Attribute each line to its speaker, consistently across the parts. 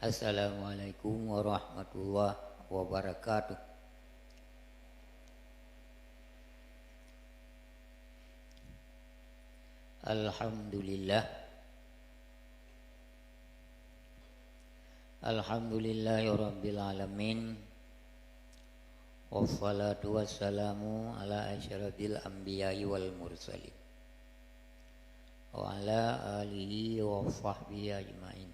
Speaker 1: Assalamualaikum warahmatullahi wabarakatuh. Alhamdulillah. Alhamdulillahirabbil alamin. Wassalatu wassalamu ala asyrafil anbiya'i wal mursalin wa ala alihi wa sahbihi ajmain.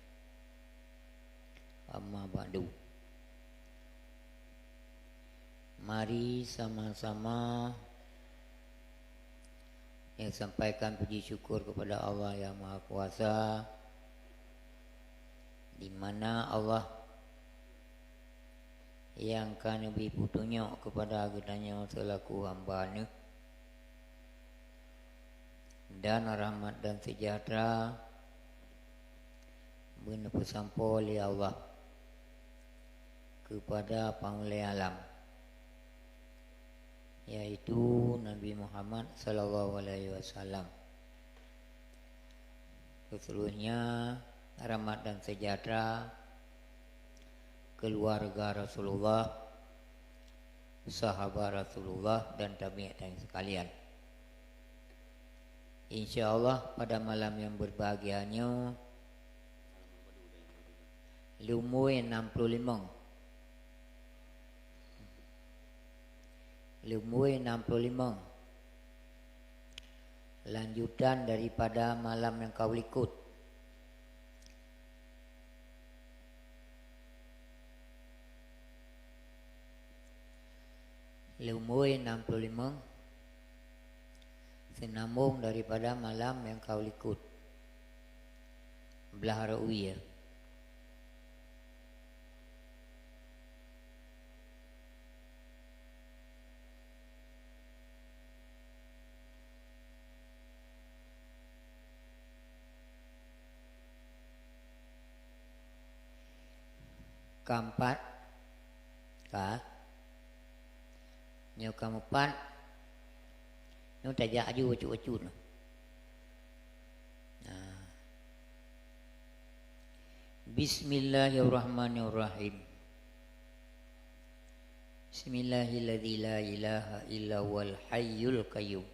Speaker 1: Amma ba'du. Mari sama-sama yang sampaikan puji syukur kepada Allah yang Maha Kuasa, di mana Allah yang kan lebih putunyo kepada agadanya selaku hamba-Nya, dan rahmat dan sejahtera benar bersampo oleh Allah kepada Panglih Alam, yaitu Nabi Muhammad sallallahu alaihi wasallam. Seluruhnya rahmat dan sejahtera keluarga Rasulullah, sahabat Rasulullah dan tabi'in sekalian. Insyaallah pada malam yang berbahagianya Lumui 65 lanjutan daripada malam yang kau ikut. Lumui 65 senambung daripada malam yang kau ikut. Belah Rawi ya. Keempat nyo keempat nyo tajak aju ucu-ucu no. Bismillahirrahmanirrahim. Bismillahilladzi la ilaha illa huwal hayyul qayyum.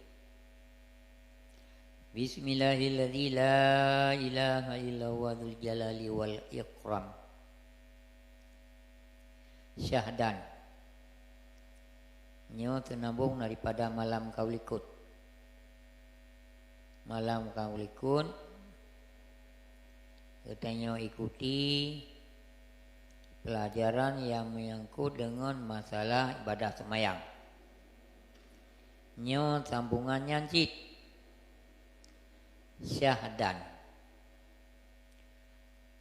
Speaker 1: Bismillahilladzi la ilaha illa huwa dzul jalali wal ikram. Syahdan nyo tenambung daripada malam kau likut. Malam kau likut katanya ikuti pelajaran yang menyangkut dengan masalah ibadah sembahyang. Nyo sambungan nyancit syahdan.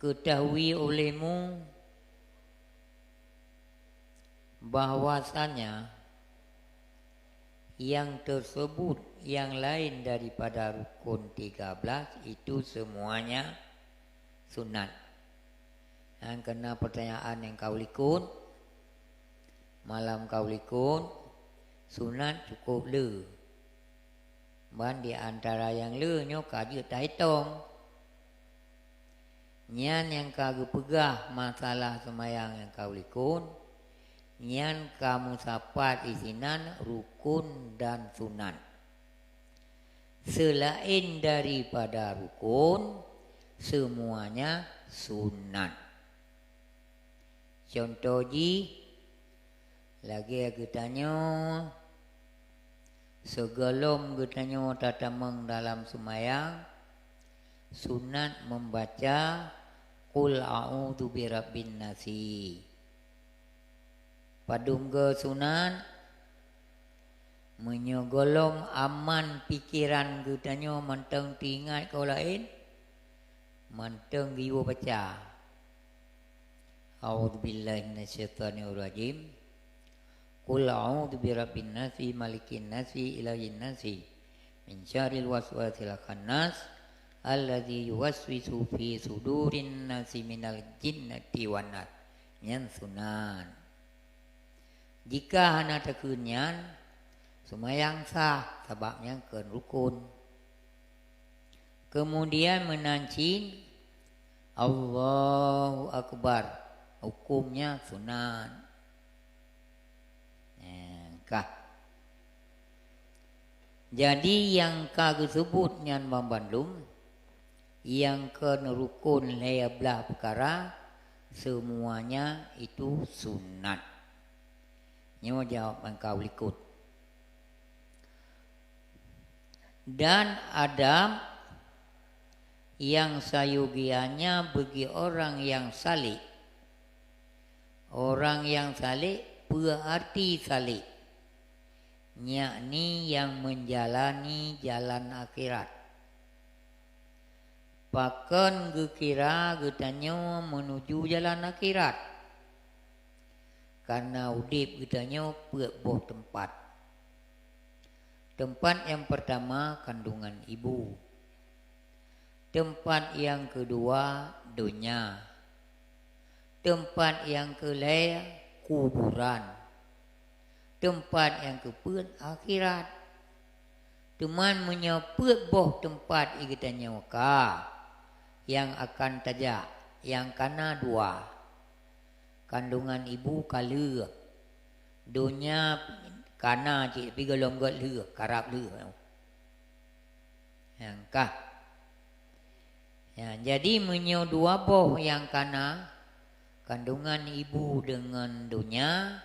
Speaker 1: Ketahui olehmu bahwasanya yang tersebut yang lain daripada rukun 13 itu semuanya sunat. Dan kena pertanyaan yang kau likut, malam kau likut, sunat cukup le. Dan di antara yang le nyo kaji tak hitung. Nyan yang kau pegah masalah sembahyang yang kau likut, nyan kamu sapat isinan rukun dan sunat. Selain daripada rukun, semuanya sunat. Contoh ji, lagi aku tanya, sebelum kita tanya tatamang dalam sembahyang, sunat membaca Qul a'udzu birabbin nasi. Padungga sunat menyogolong aman pikiran kitanya manteng tingat kau lain, manteng jiwa baca. A'udzubillahi minasyaitonirrajim. Qul a'udzu birabbin nasi malikin nasi ilahin nasi min syarril waswasil khannas alladzi yuwaswisu fi sudurin nasi minal jinnati wan nas. Nyan sunat. Jika hana tekunyan sembahyang sah sebabnya ken rukun. Kemudian menancing Allahu Akbar, hukumnya sunat. Kah. Jadi yang kagak sebut nyan Bandung, yang ke rukun laya belah perkara, semuanya itu sunat. Nyo jawab engkau likut. Dan ada yang sayugiannya bagi orang yang salih. Orang yang salih berarti salih, yakni yang menjalani jalan akhirat. Bahkan gekira getanya menuju jalan akhirat. Karena udip getanya berboh tempat. Tempat yang pertama kandungan ibu. Tempat yang kedua dunia. Tempat yang kelima kuburan. Tempat yang keempat akhirat. Teman menyebut boh tempat ikatnya waka yang akan tajak, yang kana dua. Kandungan ibu kala. Dunia kana cik pi golong got leu, karap leu. Yang kah. Ya, jadi menyo dua boh yang kana kandungan ibu dengan dunia,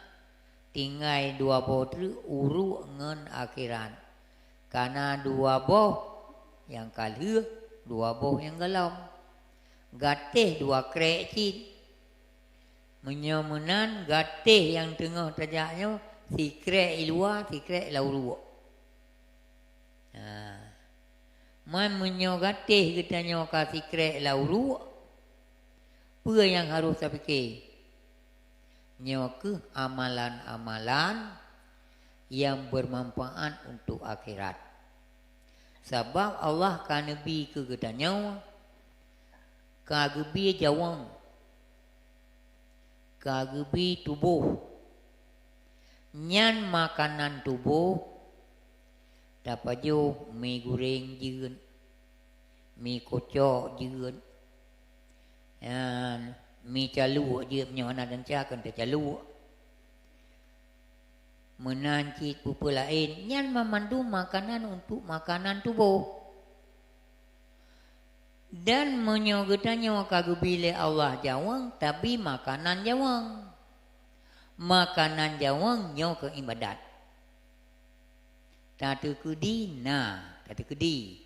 Speaker 1: tinggal dua boh tu uru ngen akhirat. Karena dua boh yang kala, dua boh yang galam. Gatih dua krek cin. Menyomenan gatih yang tengah tajaknya, si krek luar, si krek lauru. Man menyogatih katanya kasih krek lauru. Apa yang harus saya fikir? Nyoke amalan-amalan yang bermanfaat untuk akhirat. Sebab Allah kan nabi ke katanya kagebi jawang, kagebi tubuh. Nyan makanan tubuh dapat jo mie goreng jeun, mie kocok jeun, mie caluk je punya anak dan cakan tercaluk. Menancit pupa lain, nyan memandu makanan untuk makanan tubuh. Dan menyogetanya kagubile Allah jawang, tapi makanan jawang. Makanan jawang nyo ke ibadat. Tatu kudi, tatu kudi.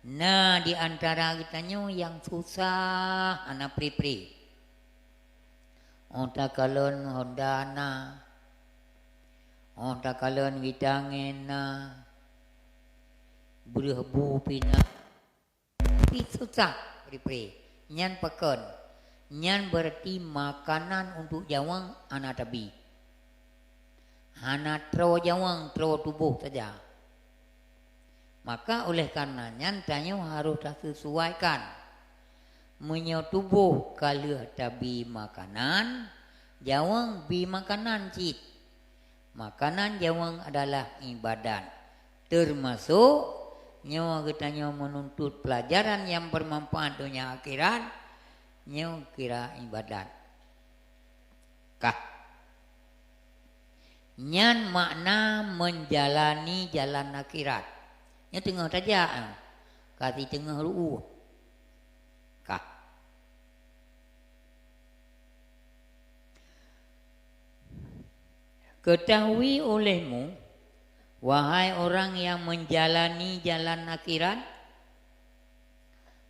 Speaker 1: Di antara kitanya yang susah anak pri-pri. Onta kalon hondana. Onta kalon widangena. Berhebu pina. Tapi susah pri-pri. Nyan pekon. Nyan berarti makanan untuk jawang anak tabi. Hana tro jawang, tro tubuh saja. Maka oleh karenanya tanya harus disesuaikan. Menyo tubuh kalau tabi makanan, jawang bi makanan cit. Makanan jawang adalah ibadat. Termasuk nyawa katanya menuntut pelajaran yang bermanfaat dunia akhirat, nyawa kira ibadat. Kah? Nyan makna menjalani jalan akhirat. Nya tengah saja. Kasih tengah ru'u. Kah. Ketahui olehmu, wahai orang yang menjalani jalan akhirat,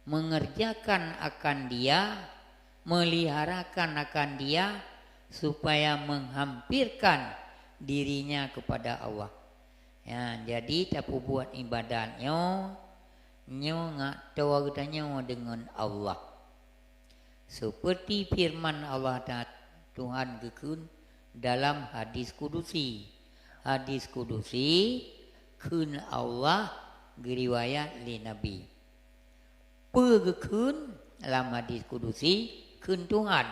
Speaker 1: mengerjakan akan dia, meliharakan akan dia, supaya menghampirkan dirinya kepada Allah. Ya, jadi tak buat ibadatnya, nyo ngak tahu katanya dengan Allah. Seperti firman Allah Tuhan gekun dalam hadis kudusi. Hadis kudusi kun Allah geriwayat li Nabi. Pegekun dalam hadis kudusi kun Tuhan.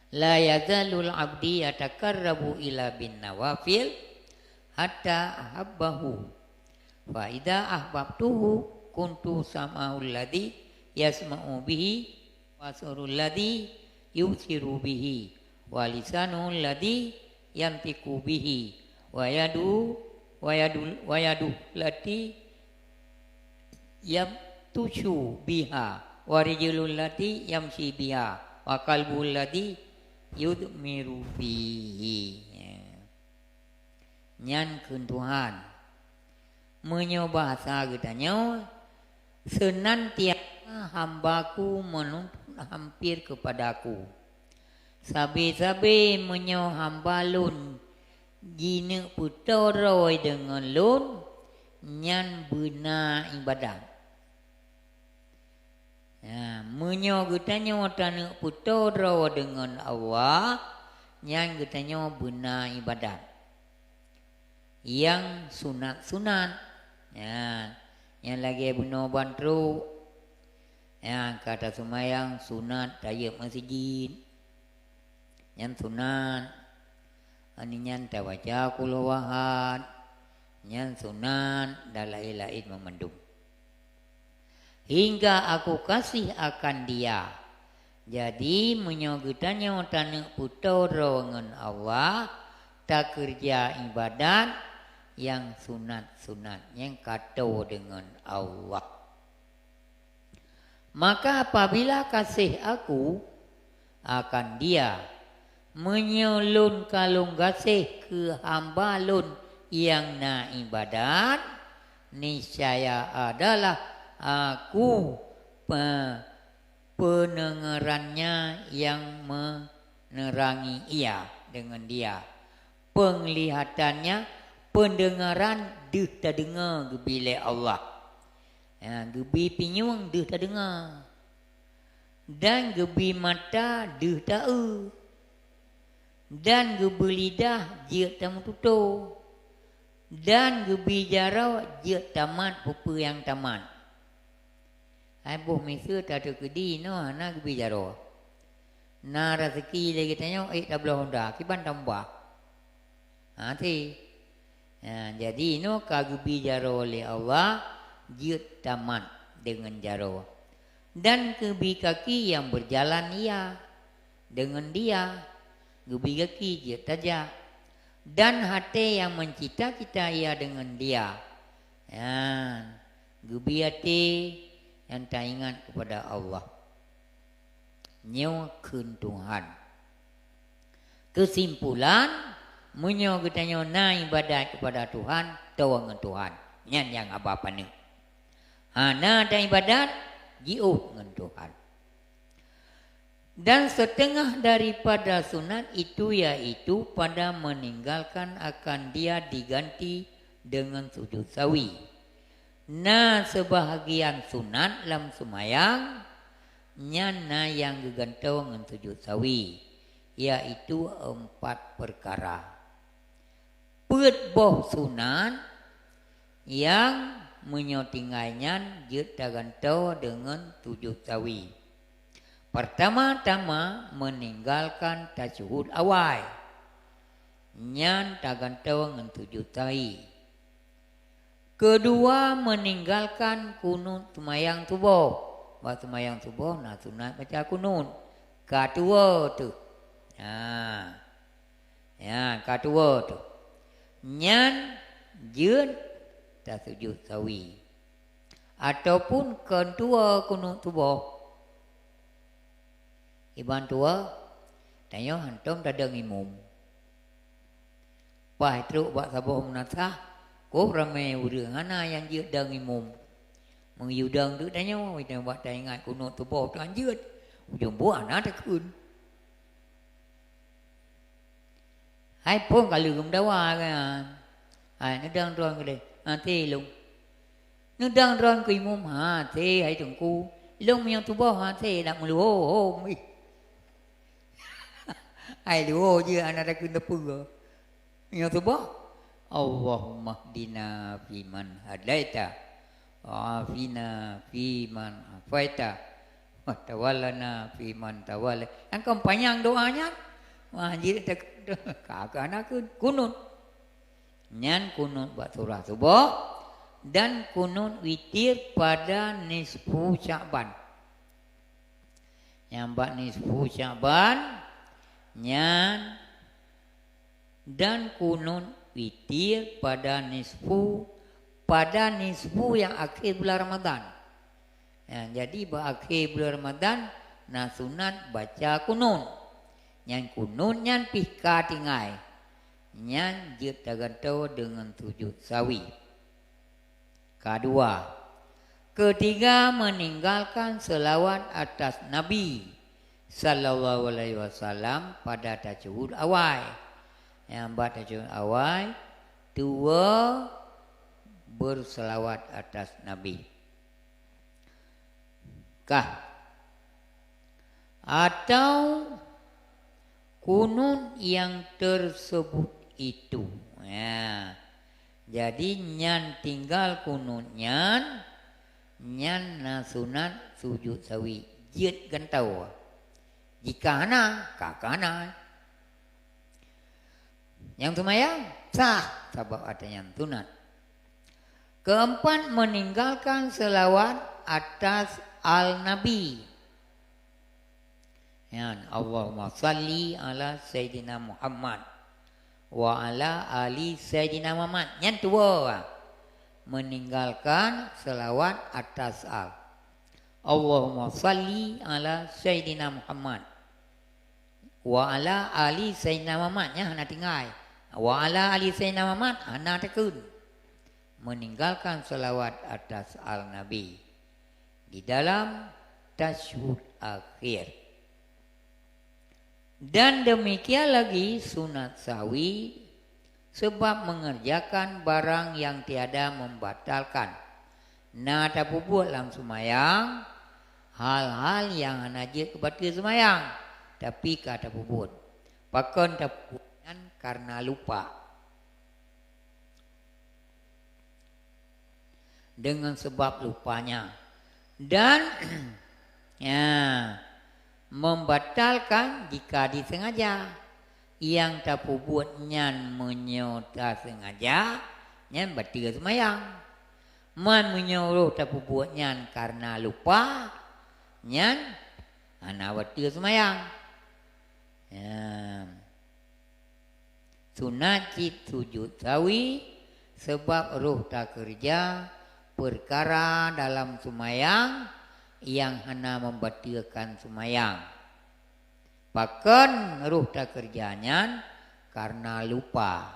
Speaker 1: La yazalul abdi yatakarrabu ila bin nawafil hatta ahabbahu. Fa idza ahbabtuhu kuntu sam'ahul ladzi yasma'u bihi wa surul ladzi yusiru bihi wa lisanul ladzi yantiqu bihi wa yadu lati yamtushu biha wa rijlul lati yamshi biha wa qalbul lati yudmiru bihi. Nyan keun Tuhan menyobasa getanya senantiasa hambaku menuntun hampir kepadaku. Sabe-sabe menyo hamba lun gine putoroi dengan lun nyan benar ibadat. Menyo getanya tanah putoroi dengan Allah nyan getanya benar ibadat. Yang sunat-sunat yang lagi benar bantru kata semayang sunat daya masjid yang sunat aninya tawaja kulawahat yang sunat dalai-lain memendung hingga aku kasih akan dia. Jadi menyogetannya tanah putoro dengan Allah tak kerja ibadat yang sunat-sunat yang kata dengan Allah. Maka apabila kasih aku akan dia menyelun kalung kasih ke hamba lun yang na ibadat, niscaya adalah aku pendengarannya yang menerangi ia dengan dia, penglihatannya, pendengaran deh tak dengar gebile Allah. Gebi pinyung deh tak dengar. Dan gebi mata deh tak dan gebi lidah je tak tutup. Dan gebi jarau je tamat pupu yang tamat. Boh misa tak ada kedi no na gebi jarau. Na rezeki lagi tanya tak belah honda kiban tambah. Jadi no kagebi jaro oleh Allah jut tamat dengan jaro. Dan kebi kaki yang berjalan ia dengan dia gebi kaki jut taja. Dan hati yang mencita-cita ia dengan dia. Gebi hati yang tak ingat kepada Allah. Nyawa keun Tuhan. Kesimpulan munyo getanyo na ibadat kepada Tuhan, tawang Tuhan. Nyan yang apa-apa ni. Na dan ibadat jiuh dengan Tuhan. Dan setengah daripada sunat itu yaitu pada meninggalkan akan dia diganti dengan sujud sawi. Nah sebahagian sunat dalam semayang nyana yang gegantau dengan sujud sawi, yaitu 4 perkara. Boh sunat yang menyotingainya jeta gantau dengan sujud sawi. Pertama-tama meninggalkan tasyahud awal. Nyan tagantau dengan sujud sawi. Kedua meninggalkan kunut semayang subuh. Buat semayang subuh nak sunat baca kunut. Kedua tu. Kedua tu. Nyan jun tak sujud sawi. Ataupun kedua kunut subuh. Iban tua tanya hantum tak ada ngimum. Pai truk buat sabuh menasah. Kau ramai urang ana yang dia dah ngimum. Mengyudang tu tanya kita buat tak ingat kunut tubuh tu anjut. Ujung buah nak takun. Hai pun kalau gum dawa kan. Hai nedang tuan ke deh. Te long. Nedang tuan ke imum te hai tungku. Long yang tubuh te nak meluho mi. Hai luho je anak takun tepung. Yang tubuh Allahumma hdina fiman hadaita wa afina fiman afaita wa tawallana fiman tawalla. Yang panjang doanya. Wah jadi kakak anak kunut. Nyan kunut buat surah subuh dan kunut witir pada nisfu Sya'ban. Nyambat nisfu Sya'ban nyan dan kunun witir pada nisfu yang akhir bulan Ramadan. Jadi akhir bulan Ramadan nah sunat baca kunun. Nyan kunun nyan pika tingai. Nyan jit tagantau dengan sujud sawi. Kedua, ketiga meninggalkan selawat atas Nabi sallallahu alaihi wasallam pada tasyahud awal. Yang baca tasyahud awal, dua berselawat atas Nabi. Atau kunun yang tersebut itu. Jadi nyan tinggal kunun nyan nasunat sujud sawi jid gantau. Jika ana kakana yang semayang sah sebab ada yang sunat. Keempat, meninggalkan selawat atas al-Nabi. Allahumma salli ala Sayyidina Muhammad wa ala ali Sayyidina Muhammad. Yang dua, meninggalkan selawat atas al. Allahumma salli ala Sayyidina Muhammad wa ala ali Sayyidina Muhammad. Hana tinggal wa ala ali Sayyidina Muhammad, hana tekun. Meninggalkan selawat atas al-Nabi di dalam tasyahud akhir. Dan demikian lagi sunat sawi sebab mengerjakan barang yang tiada membatalkan. Nah, tak buat dalam semayang hal-hal yang najis kebatal semayang, tapi kata buat. Pakon tak buat karena lupa. Dengan sebab lupanya. Dan membatalkan jika disengaja. Yang tak buat nyan menyota sengaja, nyan batal semayang. Man menyuruh tak buat nyan karena lupa, nyan ana batal semayang. Sunat sujud sawi sebab roh tak kerja perkara dalam semayang yang hanya membatalkan semayang. Bahkan ruh tak kerjanya karena lupa.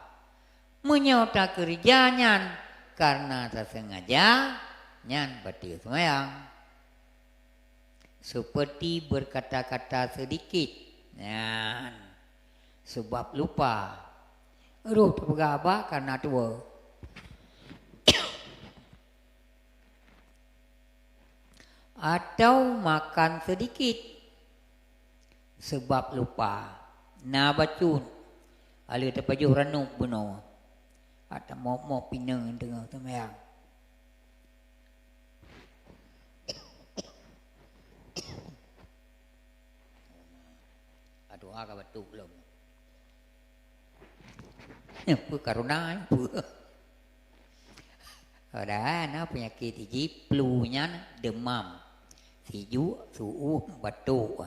Speaker 1: Menyota kerjanya karena tak sengaja, nyan batal semayang. Seperti berkata-kata sedikit, nyan sebab lupa. Ruh tak bergabah karena tua. Atau makan sedikit sebab lupa. Na bacun ala terpajuh ranuk benar. Atau mau pinang tengah semayang. Aduh agak batuk belum. Apa karuna apa? Ada penyakit ini flu-nya demam. Siju, suhu, batuk.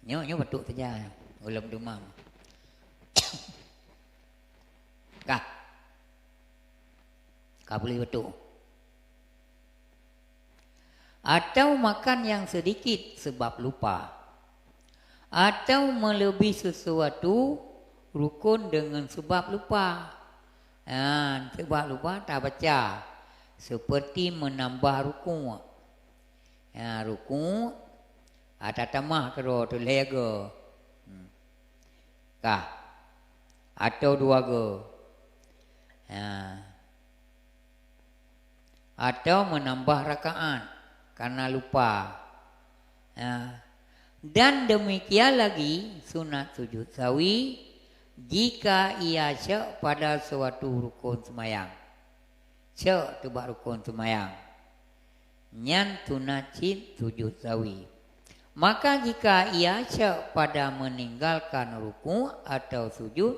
Speaker 1: Nyo batuk saja, belum demam. Kah boleh batuk. Atau makan yang sedikit sebab lupa. Atau melebihi sesuatu rukun dengan sebab lupa. Sebab lupa tak baca. Seperti menambah rukun. Rukun ada tamah kero tu lega. Atau dua go. Atau menambah rakaat karena lupa. Dan demikian lagi sunat sujud sawi jika ia syak pada suatu rukun semayang. Syak tu bak rukun semayang. Nyan sunat sujud sawi. Maka jika ia syak pada meninggalkan rukun atau sujud,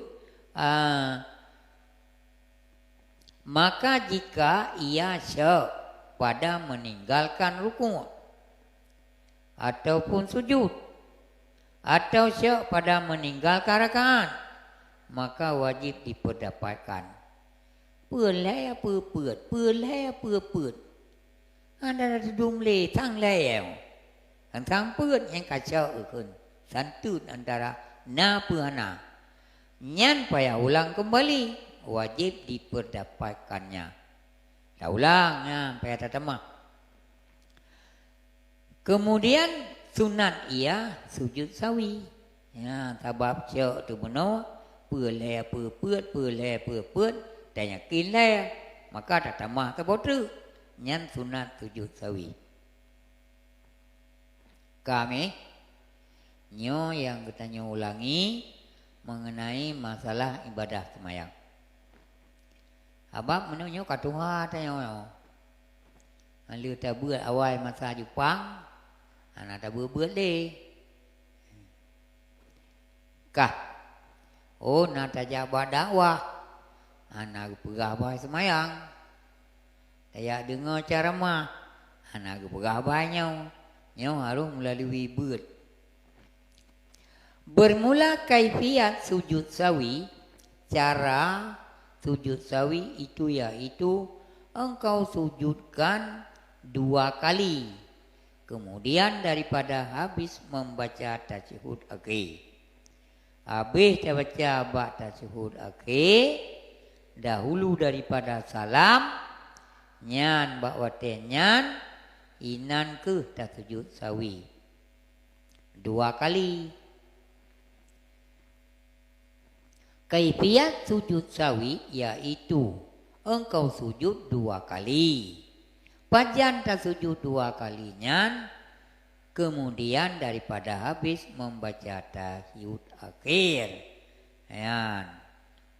Speaker 1: maka jika ia syak pada meninggalkan rukun ataupun sujud atau syok pada meninggalkan rakaat, maka wajib diperdapatkan. Pelai apa pet, pelai apa pet. Anda ada dumle tang leo. Tang pet yang kacau ikun. Santun antara na puhana. Nyan payah ulang kembali, wajib diperdapatkannya. Dah ulang, ya, payah tatamah. Kemudian sunat ia sujud sawi. Ya, sebab cak tu benar, pelai apa pet, pelai apa pet, dan yakin lah, maka tatamah terbodoh. Nyan sunat sujud sawi. Kami nyo yang kita ulangi mengenai masalah ibadah semayang. Abang menunjuk katuha tanya. Lalu tak buat awal masa Jepang, anak tak buat deh. Kah? Oh, nak tajabat dakwah, anak perah bahas semayang. Tak dengar cara mah, anak perah bahasnya. Nyo harus melalui buat. Bermula kaifiat sujud sawi, cara sujud sawi itu yaitu engkau sujudkan 2 kali. Kemudian daripada habis membaca tasyahud akhir. Habis baca ba'da tasyahud akhir, dahulu daripada salam, nyan bakwate nyan, inan ke tasujud sawi. 2 kali. Kaifiat sujud sawi yaitu engkau sujud 2 kali. Panjang tasujud 2 kalinya, kemudian daripada habis membaca tasyahud akhir. Ayan.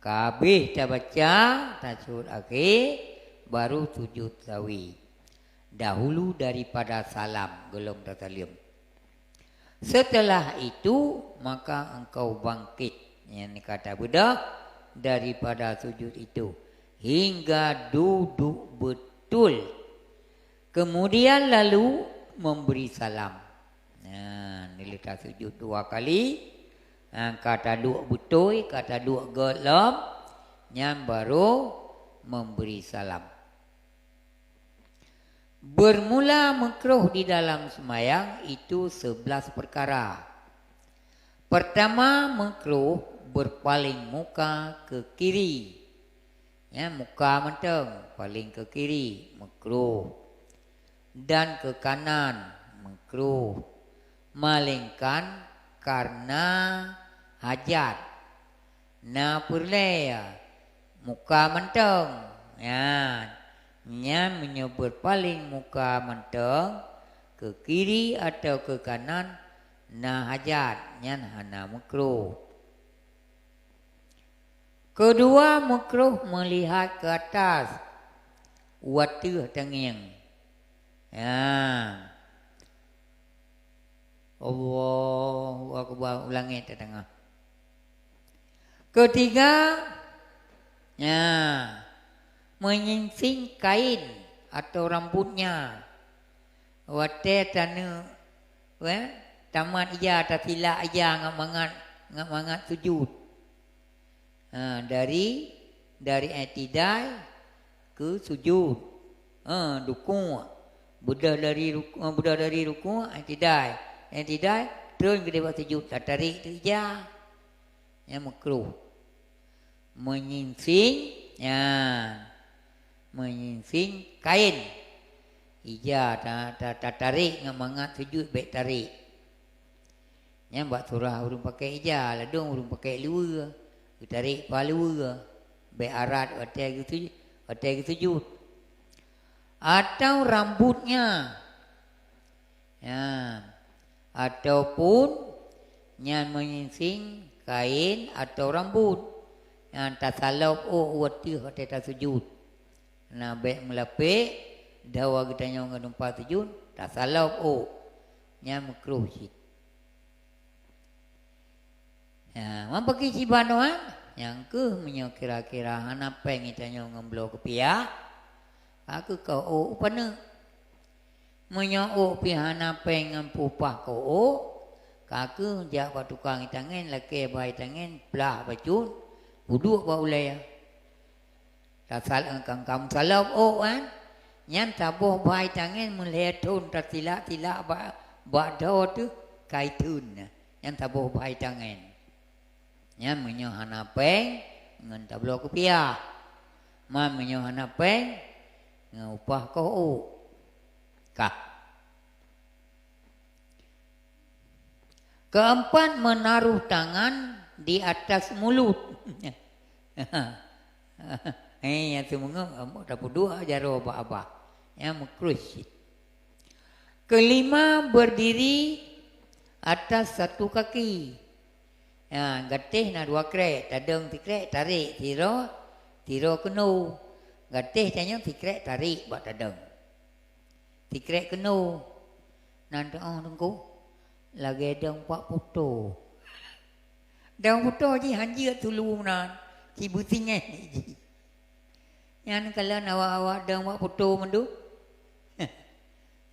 Speaker 1: Kabeh dah baca tasyahud akhir, baru sujud sawi. Dahulu daripada salam, belum tasalim. Setelah itu maka engkau bangkit. Yang kata Buddha, daripada sujud itu hingga duduk betul. Kemudian lalu memberi salam. Nilai sujud 2 kali. Kata duduk betul, kata duduk gelap, yang baru memberi salam. Bermula makruh di dalam sembahyang itu 11 perkara. Pertama, makruh berpaling muka ke kiri. Ya, muka menteng, paling ke kiri, makruh. Dan ke kanan, makruh. Malingkan karena hajat. Na perlaya, muka menteng. Ya, nya menyebut paling muka menteng ke kiri atau ke kanan, na hajat, nyan hana makruh. Kedua, makruh melihat ke atas, watu tenging. Ya. Allahu Akbar, ulangi ke tengah. Ketiga, ya, menyingsing kain atau rambutnya. Wate tanu, tamat ija atau sila ija ngamangat sujud. Dari i'tidal ke sujud. Rukuk. Buddha dari rukuk i'tidal. I'tidal terus ke buat sujud. Tak tarik tu ija. Yang makruh. Menyingsing, ya, menyingsing kain. Ija tak tarik ngamangat sujud baik tarik. Yang buat surah urung pakai ija, ladung urung pakai luar. Tarik palu, berat hotel sujud. Atau rambutnya, ya, ataupun yang menyingsing kain atau rambut yang tasalop wati hotel sujud. Nah, baik melapik, dawa kita nyong numpak sujud, tasalop yang makruh sih. Ya, mampaki cibanoan yang ke menyo kira-kira hanapeng kita nyong ngemblo ke pia. Aku kau upana. Menyook pihana pengen pupah ko kaka jak pak tukang tangan laki bai tangan belah bacun buduk ba ulai tasal kang kam salap kan nyan taboh bai tangan meleton tatila ba do tu kaitun nyan taboh bai tangan nyan menyo hana peng ngan tablo ko pia man menyo hana peng ngupah ko kah. Keempat, menaruh tangan di atas mulut. Ya semua dapat dua jaro apa-apa. Ya mukrush. Kelima, berdiri atas satu kaki. Ya, gatih na dua krek, tadeng tikrek tarik tiro kenu. Gatih tanya tikrek tarik buat tadeng. Tikrek kenu. Nanti tunggu. Lagi dang pak foto. Dang foto je hanjir tulu nan. Ci butingan ji. Yan kalau awak dang pak foto mendu.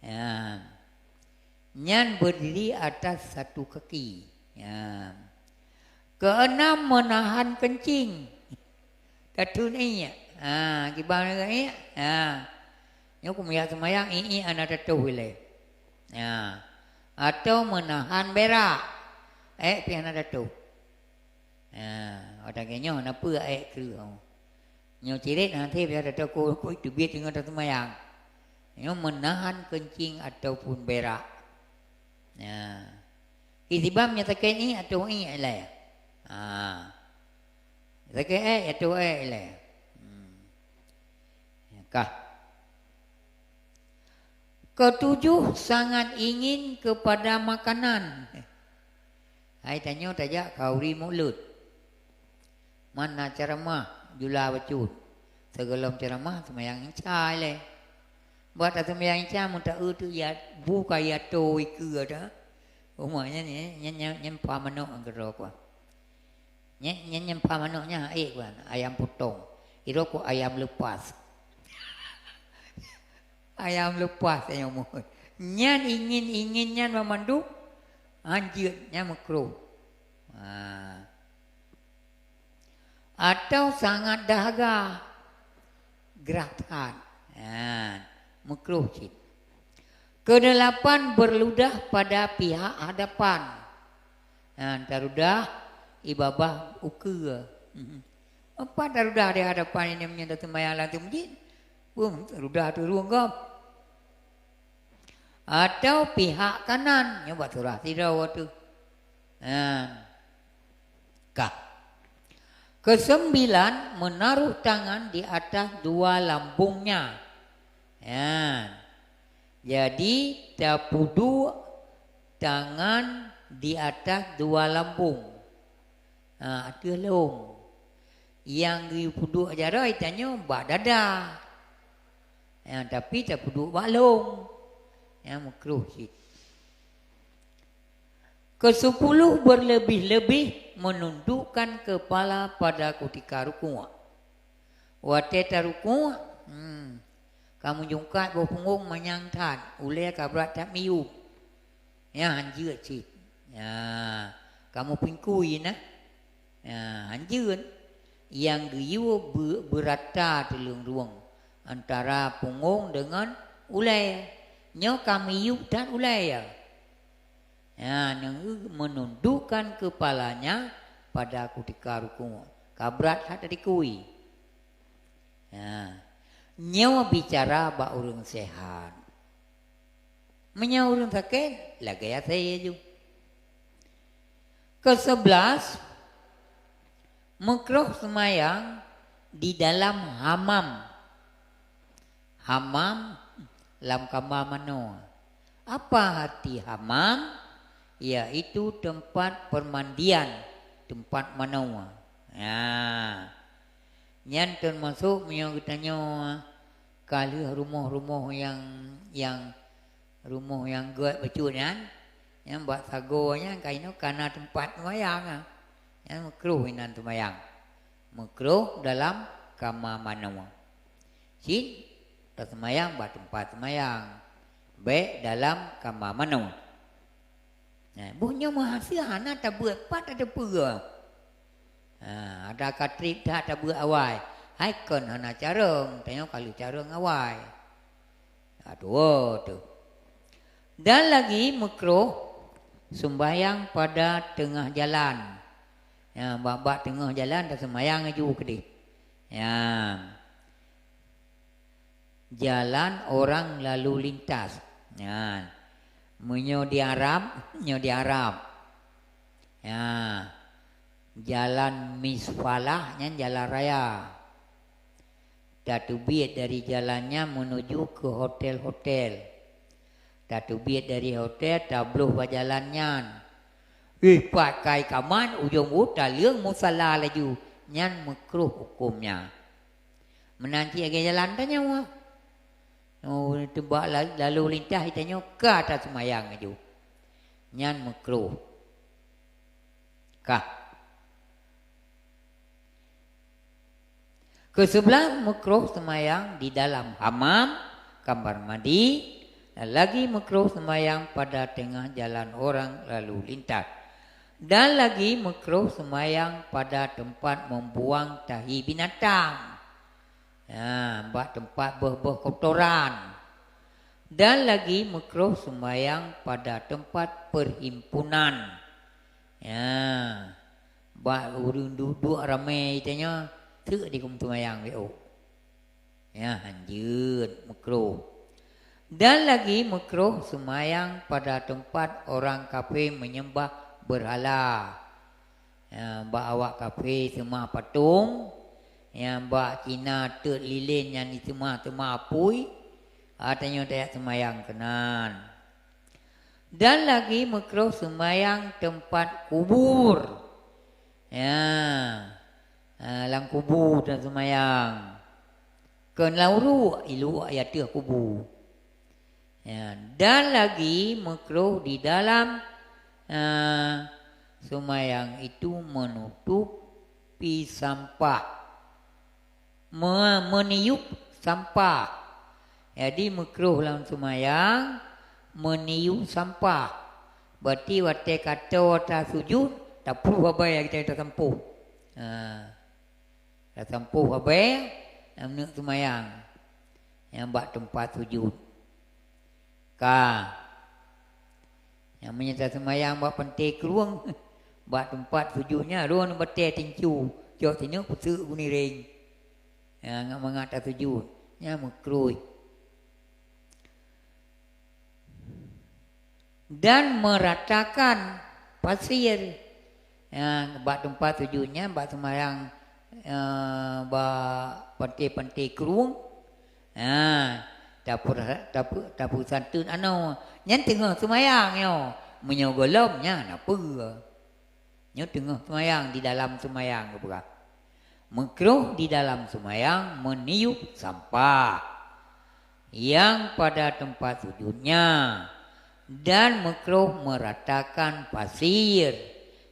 Speaker 1: Ya. Nyan berdiri atas satu kaki. Ya. Keenam, menahan kencing. Katu ni ya. Gimana ni? Nyok kumaya semayang ini anak tatu le. Ya. Atau menahan berak. Pian ada tu. Orang kenya napa kru. Nyo cirit nanti biar ada ko itu biar tengok tu mayang. Nyo menahan kencing ataupun berak. Itibam nyatakan ini atau ini lah. Nyatakan atau lah. Kah? Ketujuh, sangat ingin kepada makanan. Hai tanya tajak kauri mulut. Mana ceramah jula bacut. Segelam ceramah semayang cai le. Buat semayang cai muta tu ya buka ya to iku ada. Umumnya ni nyen pamanok anggerok wa. Nyen pamanoknya kan ayam potong. Iro ko ayam lepas. Ayam lepas saya mohon. Nyan ingin memandu anjirnya makruh. Atau sangat dahaga gerakan. Makruh cik. Kedelapan, berludah pada pihak hadapan. Tarudah ibabah ukur. Apa tarudah di hadapan ini menyentuh sembahyang lantai masjid? Tarudah tu ruang kau. Atau pihak kanan. Nyoba surah tirau tu. Kah. Kesembilan, menaruh tangan di atas dua lambungnya. Jadi tapudu tangan di atas dua lambung. Itu long. Yang pudu ajar tanya bak dada. Tapi tak pudu bak long. Makruh sih. Kesepuluh, berlebih-lebih menundukkan kepala pada ketika rukuk. Wateta rukuk, kamu jungkat bawa punggung menyangtan, ulai kabrat tak miu. Hanjir sih. Kamu pingkui nah. Hanjir. Yang giyu berata telung ruang antara punggung dengan ulai. Nyo kami yuk dan ulai ya. Menundukkan kepalanya pada ketika rukuk. Kabrat hati dikui. Nyo bicara bak urang sehat. Menyo urang sakit, lagi ya saya juga. Ke-11, makruh semayang di dalam hamam. Hamam dalam kamar mano. Apa arti hamam? Yaitu tempat permandian, tempat mano. Yang termasuk yang katanya kali rumah-rumah yang rumah yang guat becunan, yang buat sagonya kaino karena tempat semayang. Yang makruh inan semayang. Makruh dalam kamar mano. Sin tak semayang buat tempat semayang. baik dalam kamar mano. Nah, bunyo mahasiana tak buat pat ada pura. Ada katrip tak ada buat awai. Hai kon hana careng, tengok kalau careng awai. Aduh tu. Dan lagi makruh sembahyang pada tengah jalan. Ya, bab tengah jalan dah sembahyang aju ke dia. Ya. Jalan orang lalu lintas. Ya. Menyo di Arab. Ya. Jalan misfalah nya jalan raya. Datubit dari jalannya menuju ke hotel-hotel. Datubit dari hotel tabluh berjalannya. Pakai kaman ujung taliang musalla laju. Nyan makruh hukumnya. Menanti agak jalan tanya wah. Oh, tebak lalu lintas ditanya ke atas semayang itu. Nyan makruh. Kah? Kesebelah makruh semayang di dalam hamam, kamar mandi, dan lagi makruh semayang pada tengah jalan orang lalu lintas. Dan lagi makruh semayang pada tempat membuang tahi binatang. Ya, buat tempat buah-buah kotoran. Dan lagi makruh sembahyang pada tempat perhimpunan. Ya, buat urun duduk ramai tanya tu di kum sembahyang weo. Ya, lanjut makruh. Dan lagi makruh sembahyang pada tempat orang kafir menyembah berhala. Ya, buat awak kafir semua patung. Yang bak Cina tek lilin yang itu mah apui artinya tak sembayang kenan. Dan lagi makruh sembayang tempat kubur. Ya. Lang kubur dan sembayang. Ken lauru ilu ayat teh kubur. Ya, dan lagi makruh di dalam sembayang itu menutupi sampah. Meniup sampah. Jadi makruh dalam sembahyang meniup sampah. Berarti waktu kata waktu sujud tak perlu apa yang kita tempuh. Tak tempuh apa yang nak sembahyang. Yang buat tempat sujud. Yang menyertai sembahyang buat penting keruang. Buat tempat sujudnya ruang betul tincu. Jauh sini putus bunyi ring. Yang mengata sujud. Yang makruh. Dan meratakan pasir. Yang buat tempat sujudnya. Buat sembahyang. Buat penting-penting keruang. Dapur santun. Yang tengah sembahyang. Menyogolomnya. Apa? Yang tengah sembahyang. Di dalam sembahyang. Apa? Makruh di dalam sembahyang meniup sampah yang pada tempat sujudnya dan makruh meratakan pasir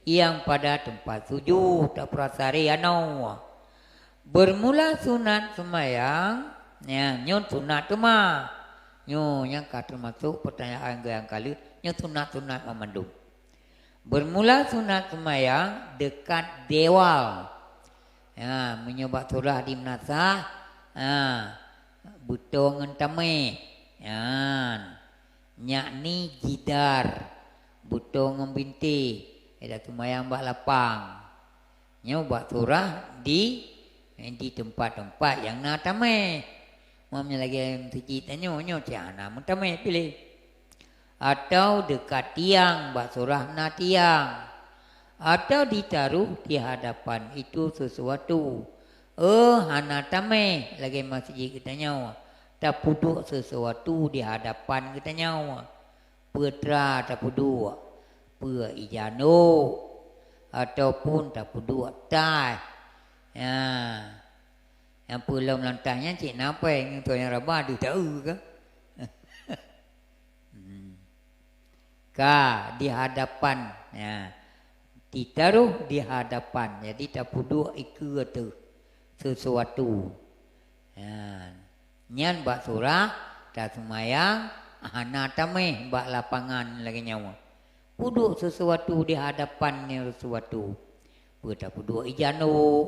Speaker 1: yang pada tempat sujud. Tak prasari bermula sunat sembahyang ya nyun sunat tu mah nyo yang kata masuk pertanyaan yang kali nyo sunat memandung. Bermula sunat sembahyang dekat dewal. Ya, menyebab surah di menasah. Buto ngentame. Ya. Yakni jidar. Buto ngembinti. Ada tumayang bak lapang. Nyobak surah di tempat-tempat yang natame. Mamnya lagi cerita nyo ciana mentame pilih. Atau dekat tiang bak surah na tiang. Atau ditaruh di hadapan itu sesuatu. Hana tame lagi masjid kita nyawa. Tak puduk sesuatu di hadapan kita nyawa. Putra tak puduk. Pua ijano. Ataupun tak puduk tai. Ya. Yang pulau lantahnya cik napa yang tu yang rabah dia tahu ke? Di hadapan. Ya. Ditaruh di hadapan. Jadi tak puduk ikut tu sesuatu. Nyan bak surah tak semayang Anak tameh bak lapangan lagi nyawa. Puduk sesuatu di hadapannya sesuatu. Pua puduk ijano.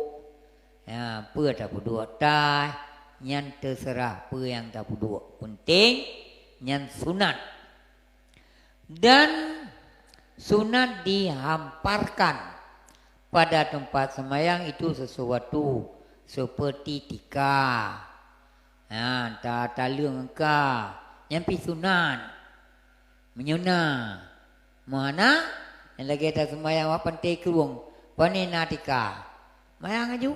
Speaker 1: Ya, pua puduk tai. Nyan terserah pua yang tak puduk. Penting nyan sunat. Dan sunat dihamparkan pada tempat sembahyang itu sesuatu seperti tika. Nah, talung ka, nyampi sunat, menyuna, mana? Yang lagi ada sembahyang wapan tekurung, panina tika, mayang aju,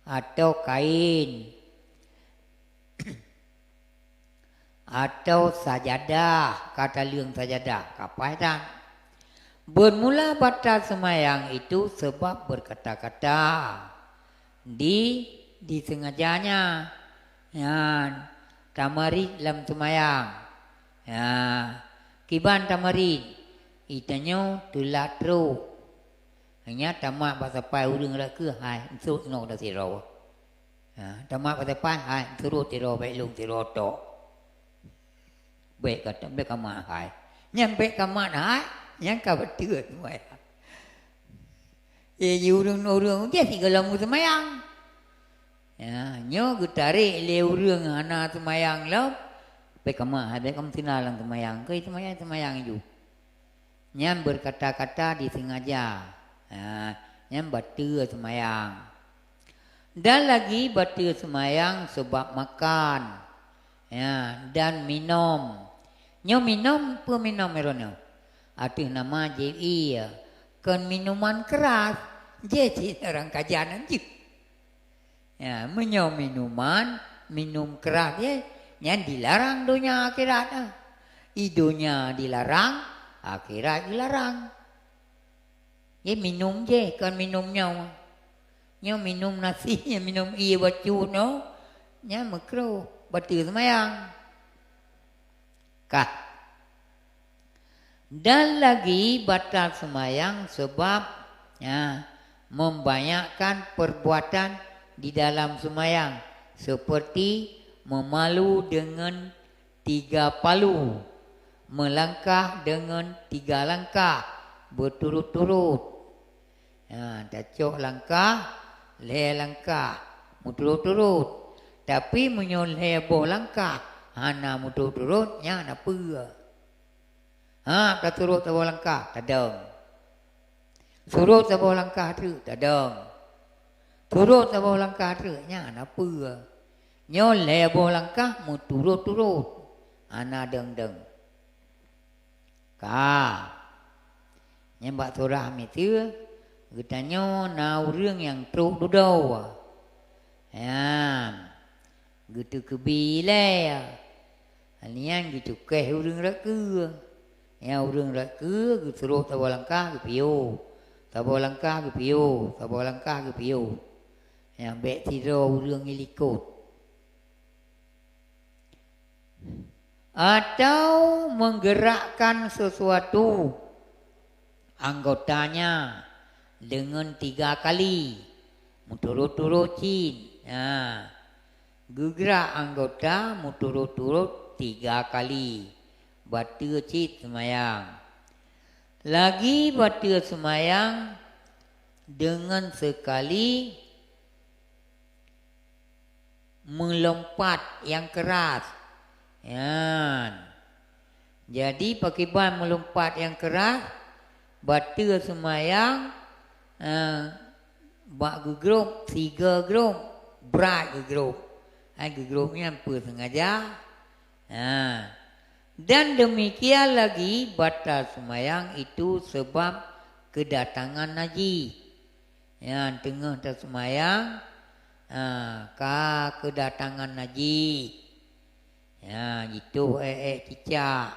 Speaker 1: atau kain, atau sajadah, kata liang sajadah, kapaitan. Bermula batal sembahyang itu sebab berkata-kata disengajanya. Ya, tamarid dalam sembahyang. Ya, kiban tamarid itanya tulatru. Hanya tamak pasapai urang rak ke hai surut no da siro. Ya, tamak pasapai hai surut siro baik lung siro tok. Baik kata baik kamak hai. Nyampe kamak hai. Yang kau betul sembahyang. Urung dia tinggal lamu sembahyang. Ya, nyo gutarik le urung ana sembahyang lam. Baik kamu habis kamu tinalang sembahyang. Kau sembahyang itu. Nyam berkata-kata disengaja. Ya, nyam betul sembahyang. Dan lagi betul sembahyang sebab makan. Ya, dan minum. Nyo minum apa minum merono? Aduh nama JI ya. Kan minuman keras. Jadi orang kajian je. Ya, menyau minuman, minum keras ya. Yang dilarang dunia akhirat. Idunya dilarang, akhirat dilarang. Ya minum je, kan minumnya. Nya minum nasi, minum iya baju no. Nya makro, betul sembahyang. Kah? Dan lagi batal sembahyang sebab ya, membanyakkan perbuatan di dalam sembahyang seperti memalu dengan 3 palu, melangkah dengan 3 langkah berturut-turut. Ya, dacok langkah, le langkah, berturut-turut. Tapi menyoleh boh langkah, hana berturut-turut, nya apa? Tak turut sebuah langkah, tak dong. Surut sebuah langkah tu, tak dong. Turut sebuah langkah tu, nya apa? Nyoleh sebuah langkah, mu turut-turut. Ana deng-deng. Ka. Nyembak surah itu, katanya na urang yang teruk dudau. Ya. Gitu kebilai. Halian gitu keh urang raka. Ya urang rak ke suruh tahu langkah ke piu. Tahu langkah ke piu, tahu langkah ke piu. Yang baik tiro urang ilikut. Atau menggerakkan sesuatu anggotanya dengan 3 kali. Muturut-turutin. Ya. Gerak anggota muturut-turut 3 kali. Batal cit sembahyang. Lagi batal sembahyang dengan sekali melompat yang keras. Ya. Jadi pakai ban melompat yang keras batal sembahyang. Bak gegrup 3 grup berat gegrup. Gegrupnya apa sengaja. Dan demikian lagi batal sembahyang itu sebab kedatangan haji. Yang tengah tak sembahyang, kedatangan haji. Ya, itu cicak.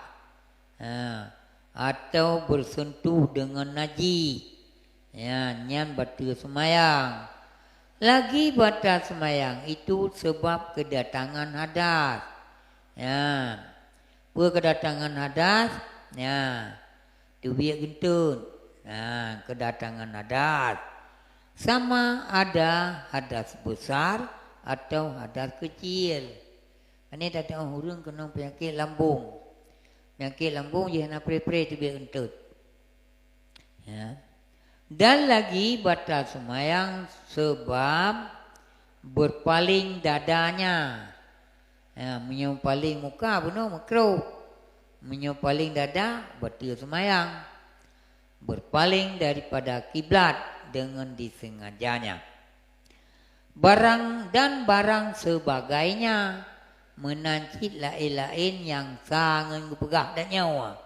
Speaker 1: Atau bersentuh dengan haji. Ya, nyan batal sembahyang. Lagi batal sembahyang itu sebab kedatangan hadas. Ya. Kedatangan hadas, ya, tu biak gentun. Nah, kedatangan hadas. Sama ada hadas besar atau hadas kecil. Ini tak tahu hurung kena penyakit lambung. Penyakit lambung je nak pre-pre tu biar entut. Ya. Dan lagi batal sembahyang sebab berpaling dadanya. Ya, menyopaling muka benar makruh. Menyopaling dada batal sembahyang. Berpaling daripada kiblat dengan disengajanya. Barang dan barang sebagainya menancit lain-lain yang sangat pegah dan nyawa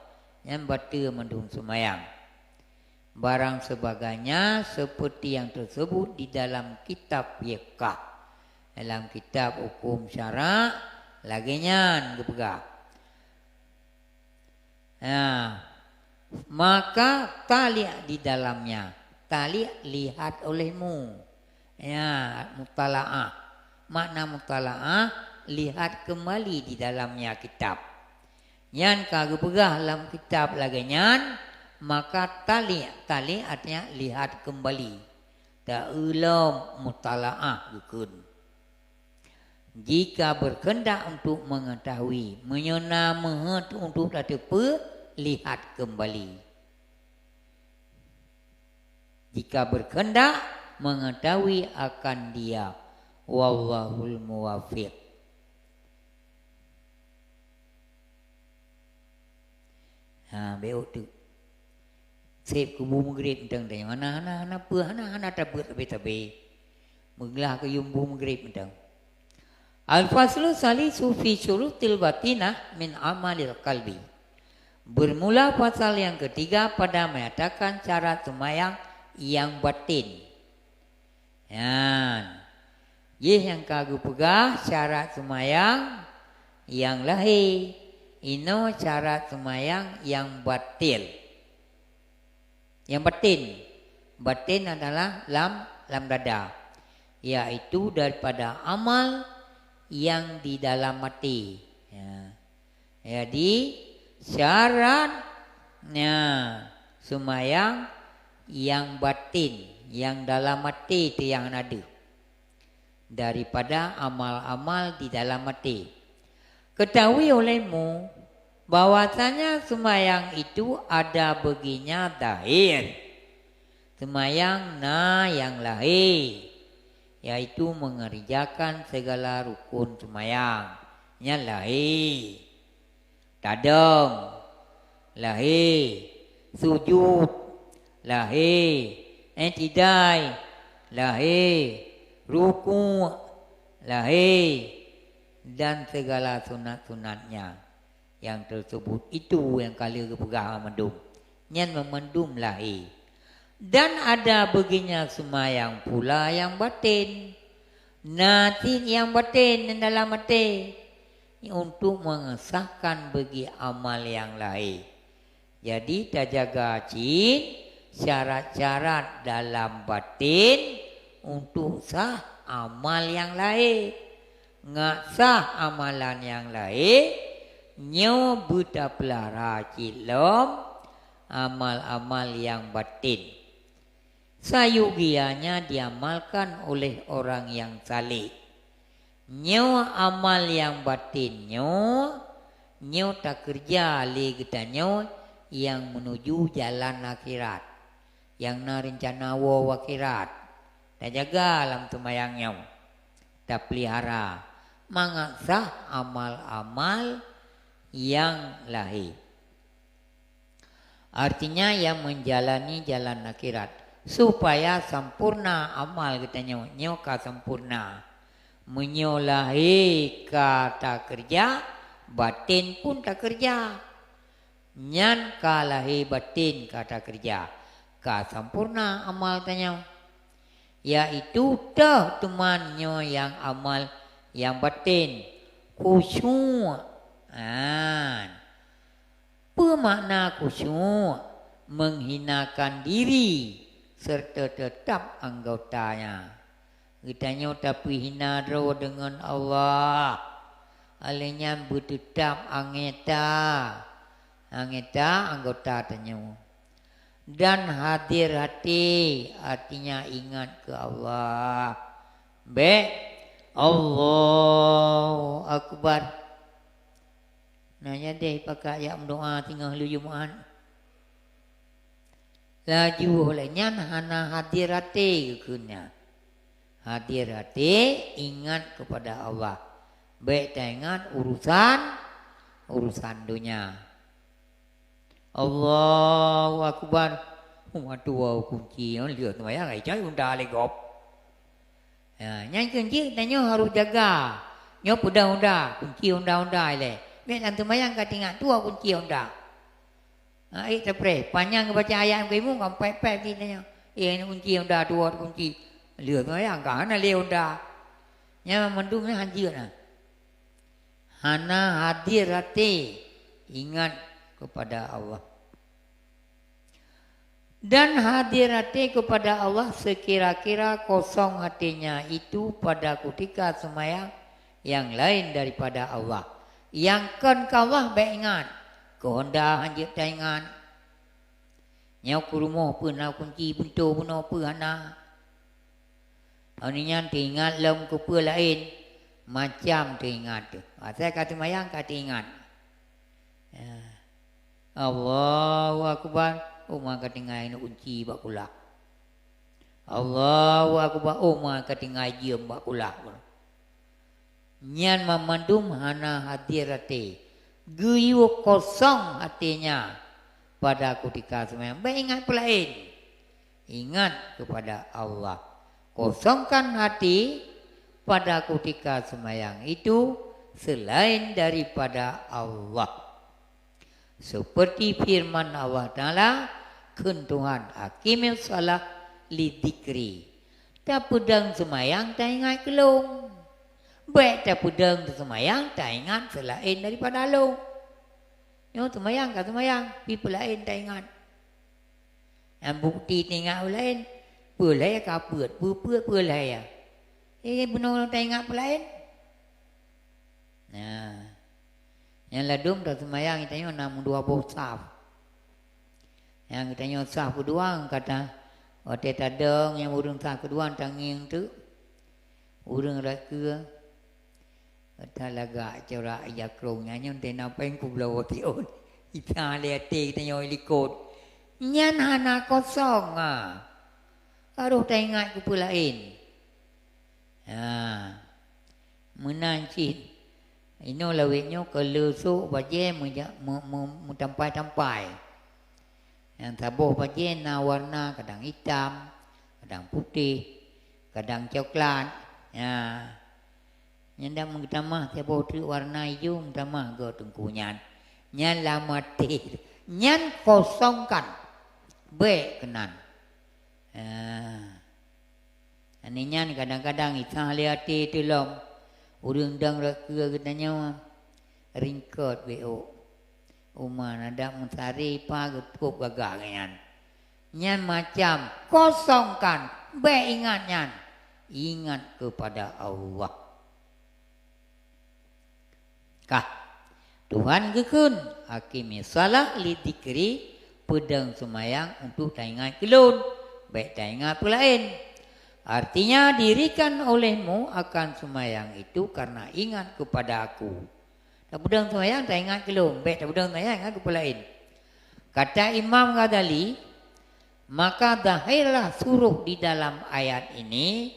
Speaker 1: yang batal mendung sembahyang. Barang sebagainya seperti yang tersebut di dalam kitab fiqh. Dalam kitab hukum syarak laginya gepegah. Nah, maka tali di dalamnya. Tali lihat olehmu. Ya, mutalaah. Makna mutalaah lihat kembali di dalamnya kitab. Yang kagak pegah dalam kitab laginya, maka tali artinya lihat kembali. Tak ulam mutalaah gukun. Jika berkendak untuk mengetahui, menyona mehet untuk dapat lihat kembali. Jika berkendak mengetahui akan dia, wallahul muwaffiq. Beok tu. Sip kubu maghrib tentang dia. Hana tabe. Menglah ke yumbu maghrib tentang. Al-faslu salisu fi syurutil batinah min amalil qalbi. Bermula pasal yang ketiga pada menyatakan syarat sembahyang yang batin. Yang kagak pegah syarat sembahyang yang lahir. Ino syarat sembahyang yang batil. Yang batin adalah lam dada, yaitu daripada amal yang di dalam mati. Jadi syaratnya sembahyang yang batin, yang dalam mati itu yang ada, daripada amal-amal di dalam mati. Ketahui olehmu bahwasanya sembahyang itu ada baginya zahir, sembahyang yang lahir, yaitu mengerjakan segala rukun sembahyang. Yang lahir, tadam, lahir, sujud, lahir, i'tidal, lahir, ruku', lahir, dan segala sunat-sunatnya yang tersebut itu yang kali kepegang memendum. Yang memendum lahir. Dan ada baginya sembahyang pula yang batin. Nanti yang batin dan dalam mati untuk mengesahkan bagi amal yang lahir. Jadi terjaga cin syarat-syarat dalam batin untuk sah amal yang lahir. Ngak sah amalan yang lain, nyo buta pelara cilom amal-amal yang batin. Sayugianya diamalkan oleh orang yang saleh. Nyo amal yang batin nyo tak kerja li kita nyo yang menuju jalan akhirat, yang na rencana akhirat. Tak jaga dalam sembahyang nyo, tak pelihara. Mengasah amal-amal yang lahir. Artinya yang menjalani jalan akhirat. Supaya sempurna amal kita nyoka sempurna. Menyolahi kata kerja, batin pun tak kerja. Nyan kalahi batin kata kerja. Ka sempurna amal tanya. Yaitu dah temannya yang amal yang batin, khusyuk. Apa makna khusyuk? Menghinakan diri serta tetap anggotanya. Kitanya tapi hina dengan Allah. Alenya bertetap angeta anggota tanya. Dan hadir hati, artinya ingat ke Allah. Allahu Akbar. Nanya deh pakai ayat doa tinggal lu Jumaat. Laju olehnya hana hadirate kekunnya. Hadirate ingat kepada Allah. Baik ingat urusan dunia. Allahu Akbar. Waduh kunci lihat maya ngai cai unda legop. Ya, nyai kunci tanya harus jaga. Nyo unda kunci unda le. Biar antum mayang katingat tua kunci unda. Terpre panjang baca ayat kamu sampai pep kitanya. Ini kunci unda tua kunci. Lihat maya kan le unda. Nya mendungnya hadir nah. Hana hadirate ingat kepada Allah. Dan hadirati kepada Allah sekira-kira kosong hatinya itu pada ketika semayang yang lain daripada Allah. Yang kan kawah baik ingat. Kohonda hanjit tak ingat. Nyau ke rumah pun nak kunci bentuk pun apa hana. Aninya teringat lem kupa lain. Macam teringat tu. Saya kata mayang kata ingat. Allahu Akbar. Maka tinggal kunci bak kula. Allahu Akbar. Maka tinggal jiem bak kula. Nyan memandum hana hadirate. Guyu kosong hatinya pada ketika sembahyang. Baik ingat pelain. Ingat kepada Allah. Kosongkan hati pada ketika sembahyang itu selain daripada Allah. Seperti firman Allah Ta'ala. Kun Tuhan akimil salah lidikri. Tak pedang semayang tak ingat kelong. Baik tak pedang semayang tak ingat selain daripada long. Yang semayang tak semayang. Pipa lain tak ingat. Yang bukti ingat lain. Pelai kaput. Pelai ya. Benar tak ingat pelain. Nah. Yang ladum tak semayang kita namun dua bosaf. Yang kita sah kedua kata ote tadeng yang urang sah kedua tanging tu urang raka kata laga cara ya krongnya nyon te napeng ku blawati on itale te kita nyo likot nyan hana kosong karo ta ingat ku pulain menancit ino lawinyo kelusuk baje mu tampai yang tabuh bajena warna kadang hitam, kadang putih, kadang coklat. Ya. Yang dah mengtamah tabuh tu warna hijau mengtamah go tungkunyan. Nyan lamati. Nyan kosongkan. Baik kenan. Ani nyan kadang-kadang itah liati tulom. Urang dang raka katanya ringkot BO. Umar ada mencari pagup gagak nyan. Nyan macam kosongkan. Baik ingat nyan. Ingat kepada Allah. Kah? Tuhan gekun. Hakimi salah lidikri. Pedang semayang untuk tak ingat kelun. Baik tak ingat pula lain. Artinya dirikan olehmu akan semayang itu karena ingat kepada aku. Tak pedang semayang tak ingat kelum. Baik tak pedang semayang ingat kepada lain. Kata Imam Ghazali. Maka zahirlah suruh di dalam ayat ini.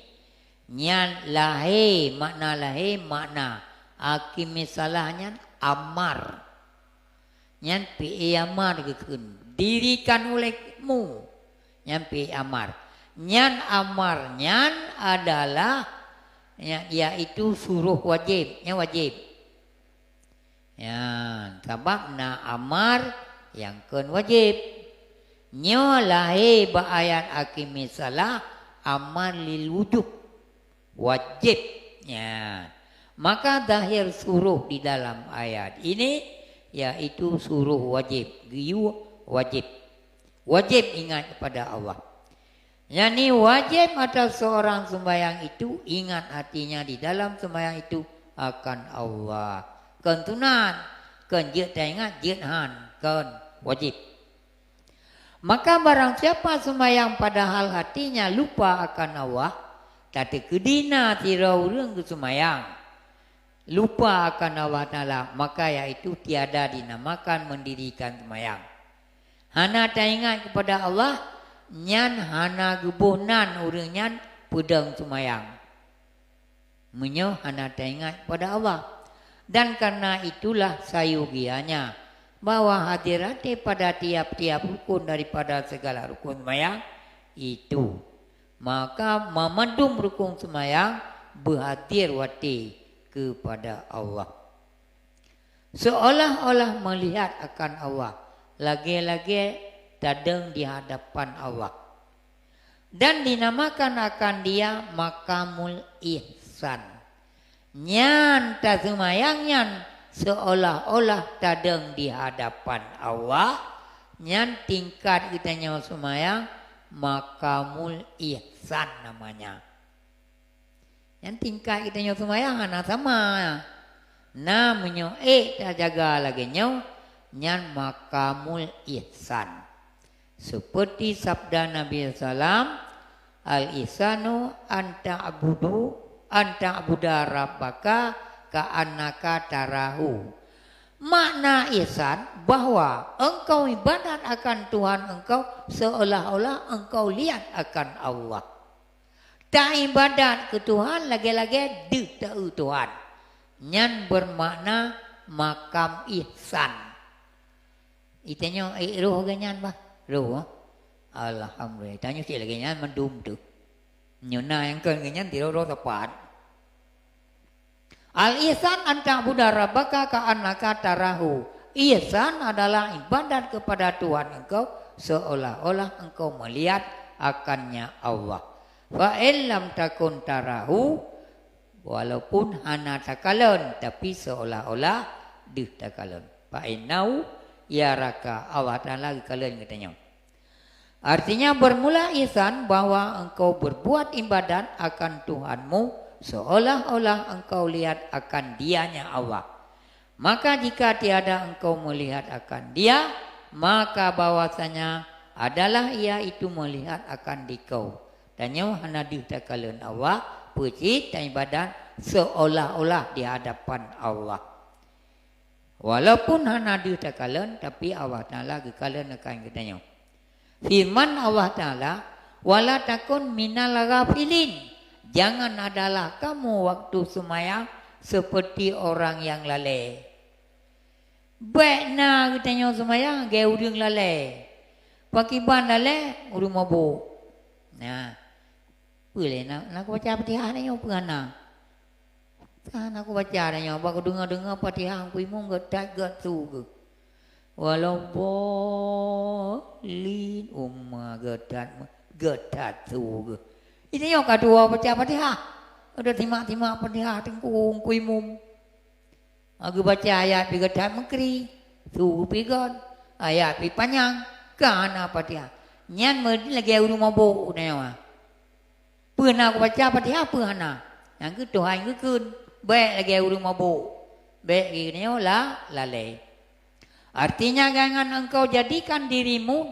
Speaker 1: Nyan lahe makna. Hakimi salahnya amar. Nyan pi amar gekun. Dirikan olehmu. Nyan pi amar. Nyan amar nyan adalah. Yaitu suruh wajib. Nyan wajib. Ya, sebab na amar yang kan wajib. Nyo lahe ba ayat hakimi salah amar lil wujub. Wajib. Ya. Maka zahir suruh di dalam ayat ini yaitu suruh wajib. Giyu wajib. Wajib ingat kepada Allah. Yani wajib atas seorang sembahyang itu ingat hatinya di dalam sembahyang itu akan Allah. Cần tunan, cần dia ingat, dia cần wajib. Maka barang siapa sembahyang padahal hatinya lupa akan Allah, Tapi kedina tirau รื่องkesemayang, lupa akan Allah Ta'ala, maka yaitu tiada dinamakan mendirikan semayang. Hana tak ingat kepada Allah, nyan hana gebuhnan urang nyan pedang semayang. Menyo hana tak ingat kepada Allah. Dan karena itulah sayugianya bahwa hadirati pada tiap-tiap rukun daripada segala rukun semayang itu. Maka memandum rukun semayang berhadir wati kepada Allah. Seolah-olah melihat akan Allah. Lagi-lagi tadeng di hadapan Allah. Dan dinamakan akan dia makamul ihsan. Nyan tak semayang nyan seolah-olah tadeng di hadapan Allah. Nyan tingkat kita nyawa semayang makamul ihsan namanya. Yang tingkat kita nyawa semayang anak sama. Namanya tak jaga lagi nyawa. Nyan makamul ihsan. Seperti sabda Nabi Sallam, al-ihsanu anta abuda rabbaka ka'annaka tarahu. Makna ihsan bahwa engkau ibadat akan Tuhan engkau seolah-olah engkau lihat akan Allah. Tak ibadat ke Tuhan lagi-lagi tahu Tuhan. Nyan bermakna makam ihsan. Itanya roh ganyan bah. Roh. Alhamdulillah. Tanya si lagi nyan mendum tu. Nyuna yang kan ganyan tidak roh tepat. Al-ihsan anta buddha rabbaka ka'annaka tarahu. Ihsan adalah ibadat kepada Tuhan engkau seolah-olah engkau melihat akannya Allah. Fa illam takun tarahu, walaupun hana takalon tapi seolah-olah dih takalon. Fa innau yaraka, Allah Ta'ala kalian katanya. Artinya bermula ihsan bahwa engkau berbuat ibadat akan Tuhanmu seolah-olah engkau lihat akan dianya Allah. Maka jika tiada engkau melihat akan dia, maka bahwasanya adalah ia itu melihat akan dikau. Dan nyawa hana diutakalan Allah, pecit dan ibadat seolah-olah di hadapan Allah. Walaupun hana diutakalan, tapi Allah Ta'ala kekalan akan katanya. Firman Allah Ta'ala, wala takun minal ghafilin. Jangan adalah kamu waktu semayang seperti orang yang lalai. Baik na katanya semayang, gaya udang lalai. Pakiban lalai, urung mabuk. Nah, boleh nak aku baca Fatihah ni apa kana? Kan aku baca ni, aku dengar Fatihah aku imam getak getu ke. Walaupun umma getat tu ke. Ini yang kedua baca Fatihah. Ada timak-timak Fatihah tengkung kuimum. Aku baca ayat pi getat mengkri. Tu pi gon. Ayat pi panjang. Kana Fatihah. Nyan medi lagi urung mabuk nyawa. Pernah aku baca Fatihah pernah. Yang ke Tuhan ke kun. Baik lagi urung mabuk. Baik gini lah lalai. Artinya jangan engkau jadikan dirimu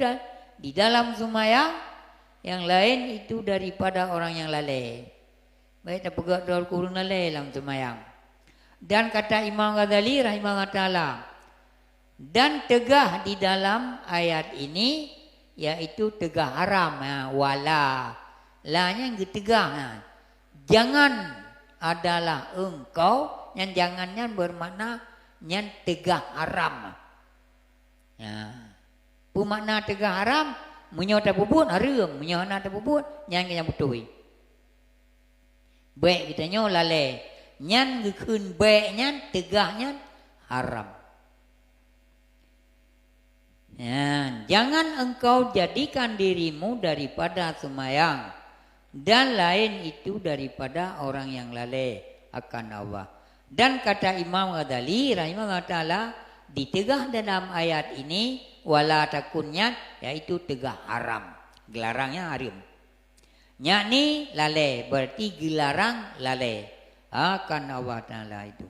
Speaker 1: di dalam sembahyang yang lain itu daripada orang yang lalai. Baik tak pegat dalam kurun lalai dalam sembahyang. Dan kata Imam Ghazali rahimahullah ta'ala, dan tegah di dalam ayat ini yaitu tegah haram, wala lahnya yang tegah. Jangan adalah engkau, yang jangannya bermakna yang tegah haram. Ya. Pemakna tegah haram menyota bubut haram, menyona bubut yang yang betul. Baik kita nyo lalai, nyan gekun baiknya tegahnya haram. Ya, jangan engkau jadikan dirimu daripada semayang dan lain itu daripada orang yang lalai akan Allah. Dan kata Imam Ghazali rahimahullah ta'ala, ditegah dalam ayat ini wala takunnya yaitu tegah haram. Gelarangnya haram. Yakni lalai, berarti gelarang lalai akan Allah Ta'ala itu.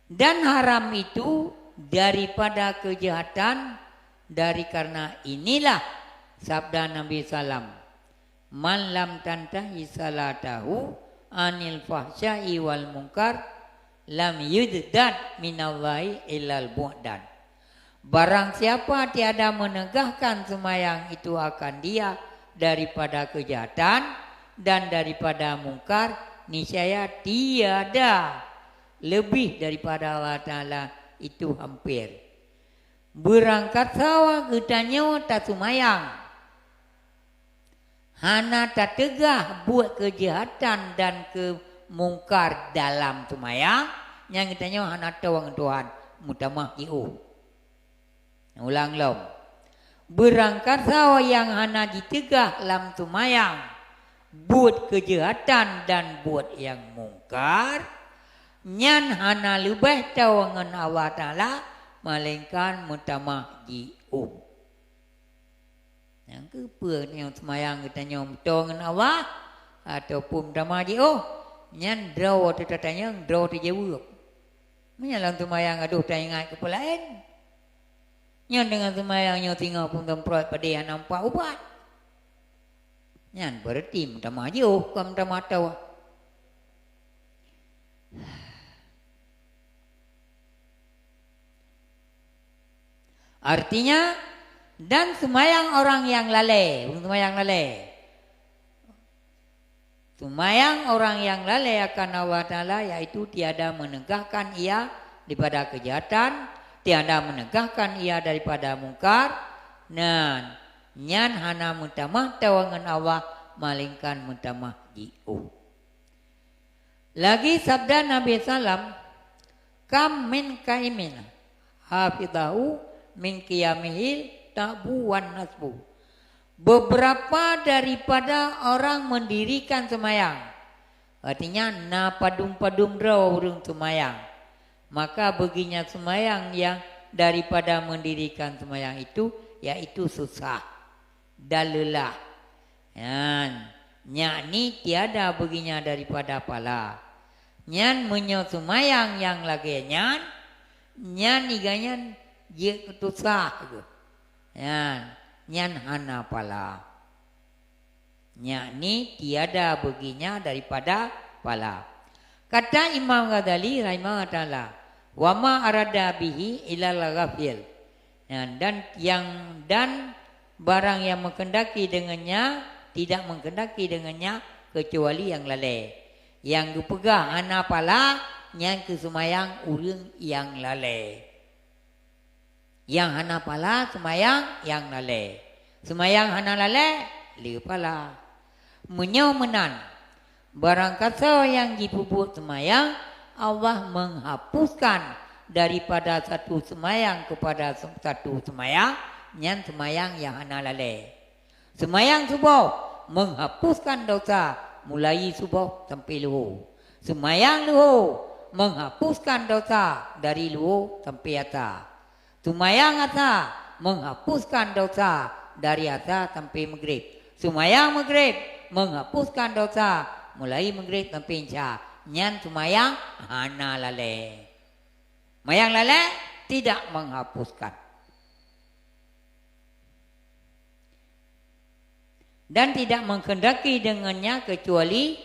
Speaker 1: Dan haram itu daripada kejahatan, dari karena inilah sabda Nabi Sallam, Man lam tantahi salatahu anil fahsya'i wal munkar lam yuddad minallahi illal bu'dan. Barang siapa tiada menegakkan semayang itu akan dia daripada kejahatan dan daripada mungkar, niscaya tiada lebih daripada Allah Ta'ala itu hampir. Berangkat sawah getanya tak semayang, hana tak tegah buat kejahatan dan kemungkar dalam semayang, yang getanya hana tawang Tuhan mutamah iu. Ulang lom. Berangkat sawah yang hana ditegah dalam semayang, buat kejahatan dan buat yang mungkar, nyan hana lebih tawangan Allah Ta'ala melainkan mutamah ji'u. Yang kepa yang semayang kita nyom tawangan Allah ataupun mutamah ji'u, nyan draw tu tatanya draw tu jawab. Menyalang semayang aduh tak ingat kepala lain. Nyan dengan semayangnya tinggal pun tempat pada yang nampak ubat. Nyan berarti mutamah ji'u bukan mutamah tawa. Artinya dan semayang orang yang lalai, semayang lalai. Semayang orang yang lalai akan Allah Ta'ala yaitu tiada menegakkan ia daripada kejahatan, tiada menegakkan ia daripada mungkar, dan nyan hana mutamah tawangan Allah malingkan mutamah ji'u. Lagi sabda Nabi Sallam, kam min kaimin hafidahu min qiyamihil tabu wan nasbu. Beberapa daripada orang mendirikan semayang, artinya na padum-padum draw urung semayang, maka baginya semayang yang daripada mendirikan semayang itu yaitu susah dan lelah. Nyak ni tiada baginya daripada pala. Nyan menyo semayang yang lagi nyan iganyan dia ketusah tu. Nyan hana pala. Nyak ni tiada baginya daripada pala. Kata Imam Ghazali rahimahullah taala, wa ma arada bihi ilal ghafil. Dan barang yang menghendaki dengannya tidak menghendaki dengannya kecuali yang lalai. Yang dipegang hana pala, yang kesemayang urang yang lalai. Yang hana pala semayang yang lalai. Semayang hana lalai, le pala. Menyo menan. Barang kata yang dipupuk semayang, Allah menghapuskan daripada satu semayang kepada satu semayang, yang semayang yang hana lalai. Semayang subuh menghapuskan dosa mulai subuh sampai luhur. Semayang luhur menghapuskan dosa dari luhur sampai atas. Semayang atas menghapuskan dosa dari atas sampai maghrib. Semayang maghrib menghapuskan dosa mulai maghrib sampai isya. Nyan semayang hana lalai. Semayang lalai tidak menghapuskan. Dan tidak menghendaki dengannya kecuali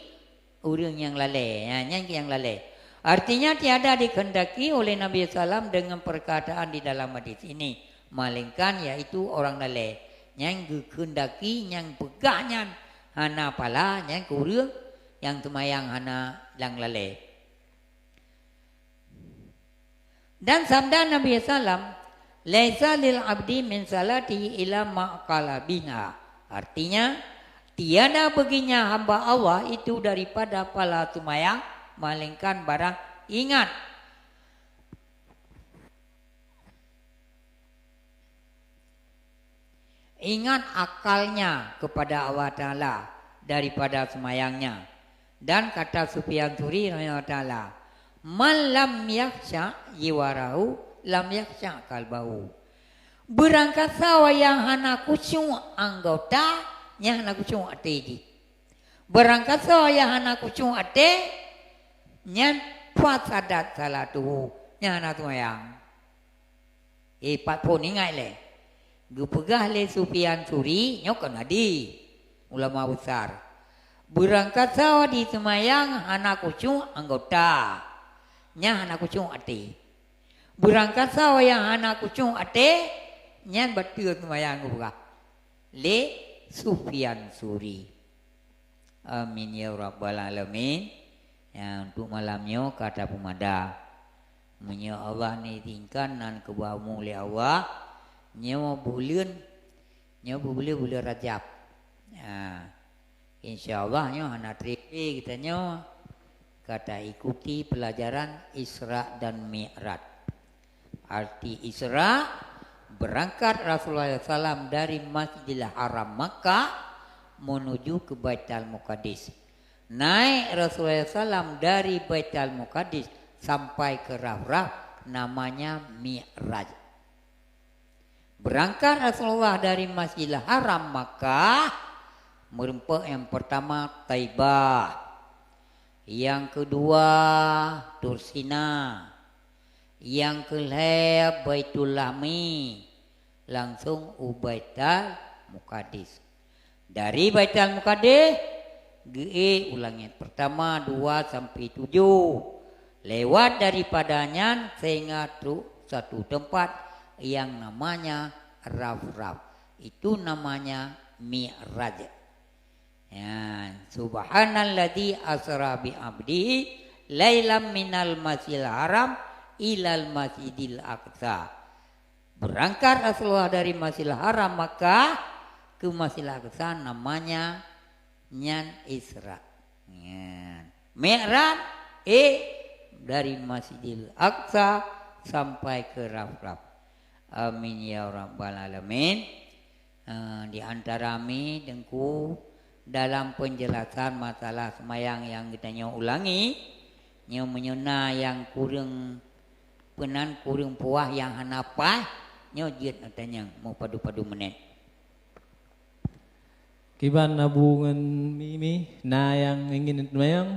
Speaker 1: orang yang lalai. Yang lalai. Artinya tiada dikehendaki oleh Nabi SAW dengan perkataan di dalam hadis ini. Malingkan yaitu orang lalai. Yang dikehendaki, yang pegahnya hana pala, yang kurang, yang semayang hana yang lalai. Dan sabda Nabi SAW, laisa lil abdi min salatihi ila ma'qala biha. Artinya tiada baginya hamba Allah itu daripada pala semayang malingkan barang ingat. Ingat akalnya kepada Allah Ta'ala daripada semayangnya. Dan kata Sufyan Tsuri rahimahullah ta'ala, man lam yakhsha jiwarahu lam yakhsha kalbahu. Berangkat sawa yang hana kusyuk anggota, yang hana kusyuk ate di. Berangkat sawa yang hana kusyuk ate, nyan puasadat salatu, nyan hana semayang. Pat pun ingat le. Gupegah le Sufyan Tsuri nyok kan hadi. ulama besar. Berangkat sawa di semayang anak kucing anggota. Nya anak kucing ate. Berangkat sawa yang anak kucing ate. Nya betul semayang buka. Le Sufyan Suri. Amin ya rabbal alamin. Ya, untuk malamnya kata pemada. Menyo Allah ni tingkan nan kebamu oleh Allah. Nyawa bulan bulan Rajab. InsyaAllah nyo anak tripi kita nyo kata ikuti pelajaran Isra dan Mi'raj. Arti Isra berangkat Rasulullah SAW dari Masjidil Haram Makkah menuju ke Baitul Muqaddis. Naik Rasulullah SAW dari Baitul Muqaddis sampai ke Raf-Raf namanya Mi'raj. Berangkat Rasulullah dari Masjidil Haram Makkah merempat yang pertama Taibah, yang kedua Tursina, yang kelima Baitul Lahmi, langsung Baitul Muqaddis. Dari Baitul Muqaddis ulangi pertama 2 sampai 7 lewat daripadanya sehingga satu tempat yang namanya Raf-Raf, itu namanya Mi'raj. Ya, subhanalladzi asra bi abdihi lailam minal masjidil haram ilal masjidil aqsa. Berangkat Rasulullah dari Masjidil Haram Makkah ke Masjidil Aqsa namanya nyan Isra. Ya. Mi'raj dari Masjidil Aqsa sampai ke Raf-Raf. Amin ya rabbal alamin. Di antara kami dengku dalam penjelasan masalah semayang yang kita ulangi, menyuna yang kurang penan kurang puah yang hanapah, jit katanya mau padu-padu menit.
Speaker 2: Kiban nabungan mimi na yang ingin semayang.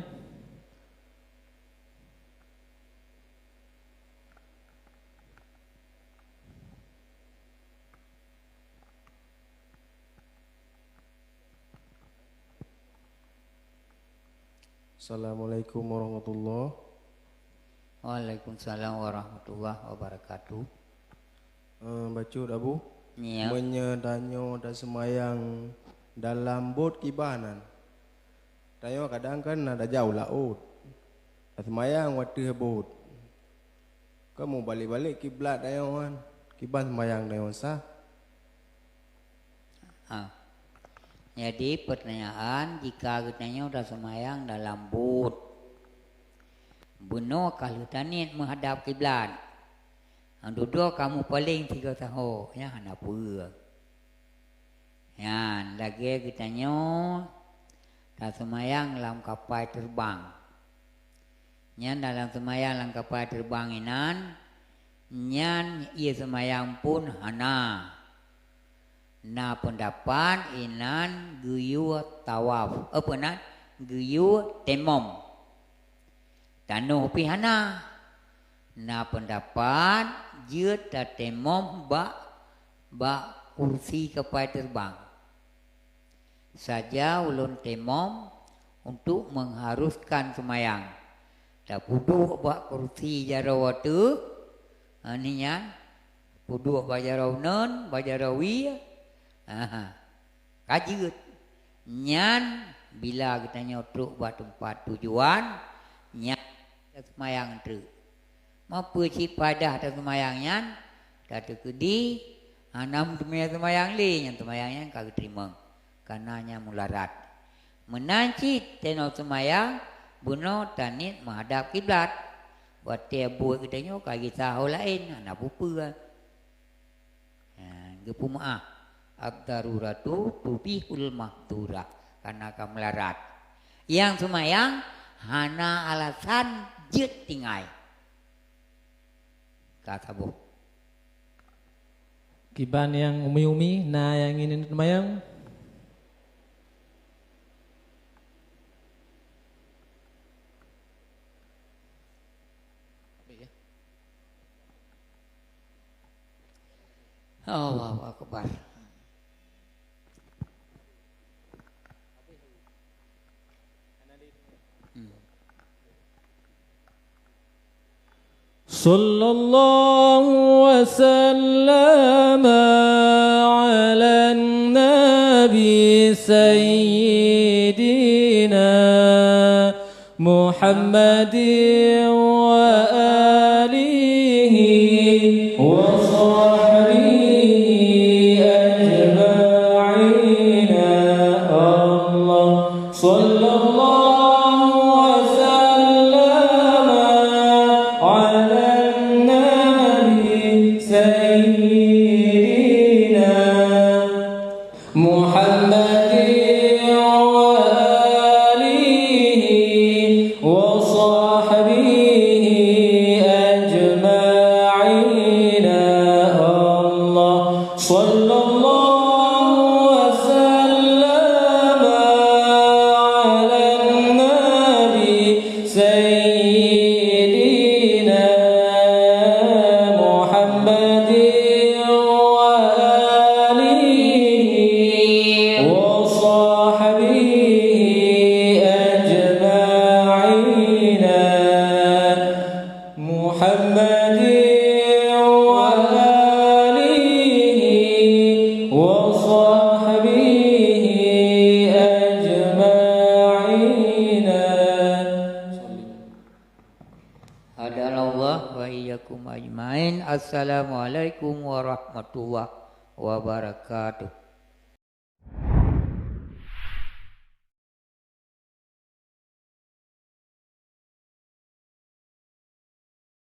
Speaker 3: Assalamualaikum warahmatullahi.
Speaker 1: Waalaikumsalam warahmatullahi wabarakatuh.
Speaker 3: Baca Abu.
Speaker 1: Ya.
Speaker 3: Menyedanyo dan semayang dalam bot kibanan. Tayo kadang kan ada jauh laut. Semayang waktu bot. Kamu balik-balik kiblat tayo kan. Kiban semayang tayo sah.
Speaker 1: Jadi pertanyaan, jika katanya udah semayang dalam but, benar kalau tanit menghadap kiblat, duduk kamu paling 3 tahun, ya apa? Ya, lagi katanya dah semayang dalam kapal terbang. Ya, dalam semayang dalam kapal terbang inan, nyan ia semayang pun hana. Na pendapat inan guyu tawaf. Apa nak? Guyu temom. Tanuh pihana. Na pendapat jut da temom ba kursi kapal terbang. Saja ulun temom untuk mengharuskan semayang. Da puduk ba kursi jarawatu. Aninya puduk ba jarawnen, ba jarawi. Kajut nyan bila kita nyotruk buat tempat tujuan nyan semayang tu mampu cip padah dan semayang nyan kata kedi anam dunia semayang li nyan semayang nyan kagak terima karenanya mularat menanci tenau semayang buno tanit menghadap kiblat buat buat kita nyo kagak tahu lain anak pupa gepu maaf ad-daruratu tubihul mahturah, karena kamu melarat. Yang semayang hana alasan jet tinggai. Kata Bu.
Speaker 2: Kiban yang umi-umi na yang ingin semayang.
Speaker 1: Allahu Akbar.
Speaker 2: صلى الله وسلم على النبي سيدنا محمد وآله وصحبه أجمعين. الله صلى الله وسلم على النبي سيدنا محمد وآله وصحبه أجمعين. الله صلى الله وسلم على النبي سيدنا محمد وآله وصحبه أجمعين. محمد وآله وصحبه أجمعين.
Speaker 1: Hadallah wa iyyakum ajmain. Assalamualaikum warahmatullahi wabarakatuh.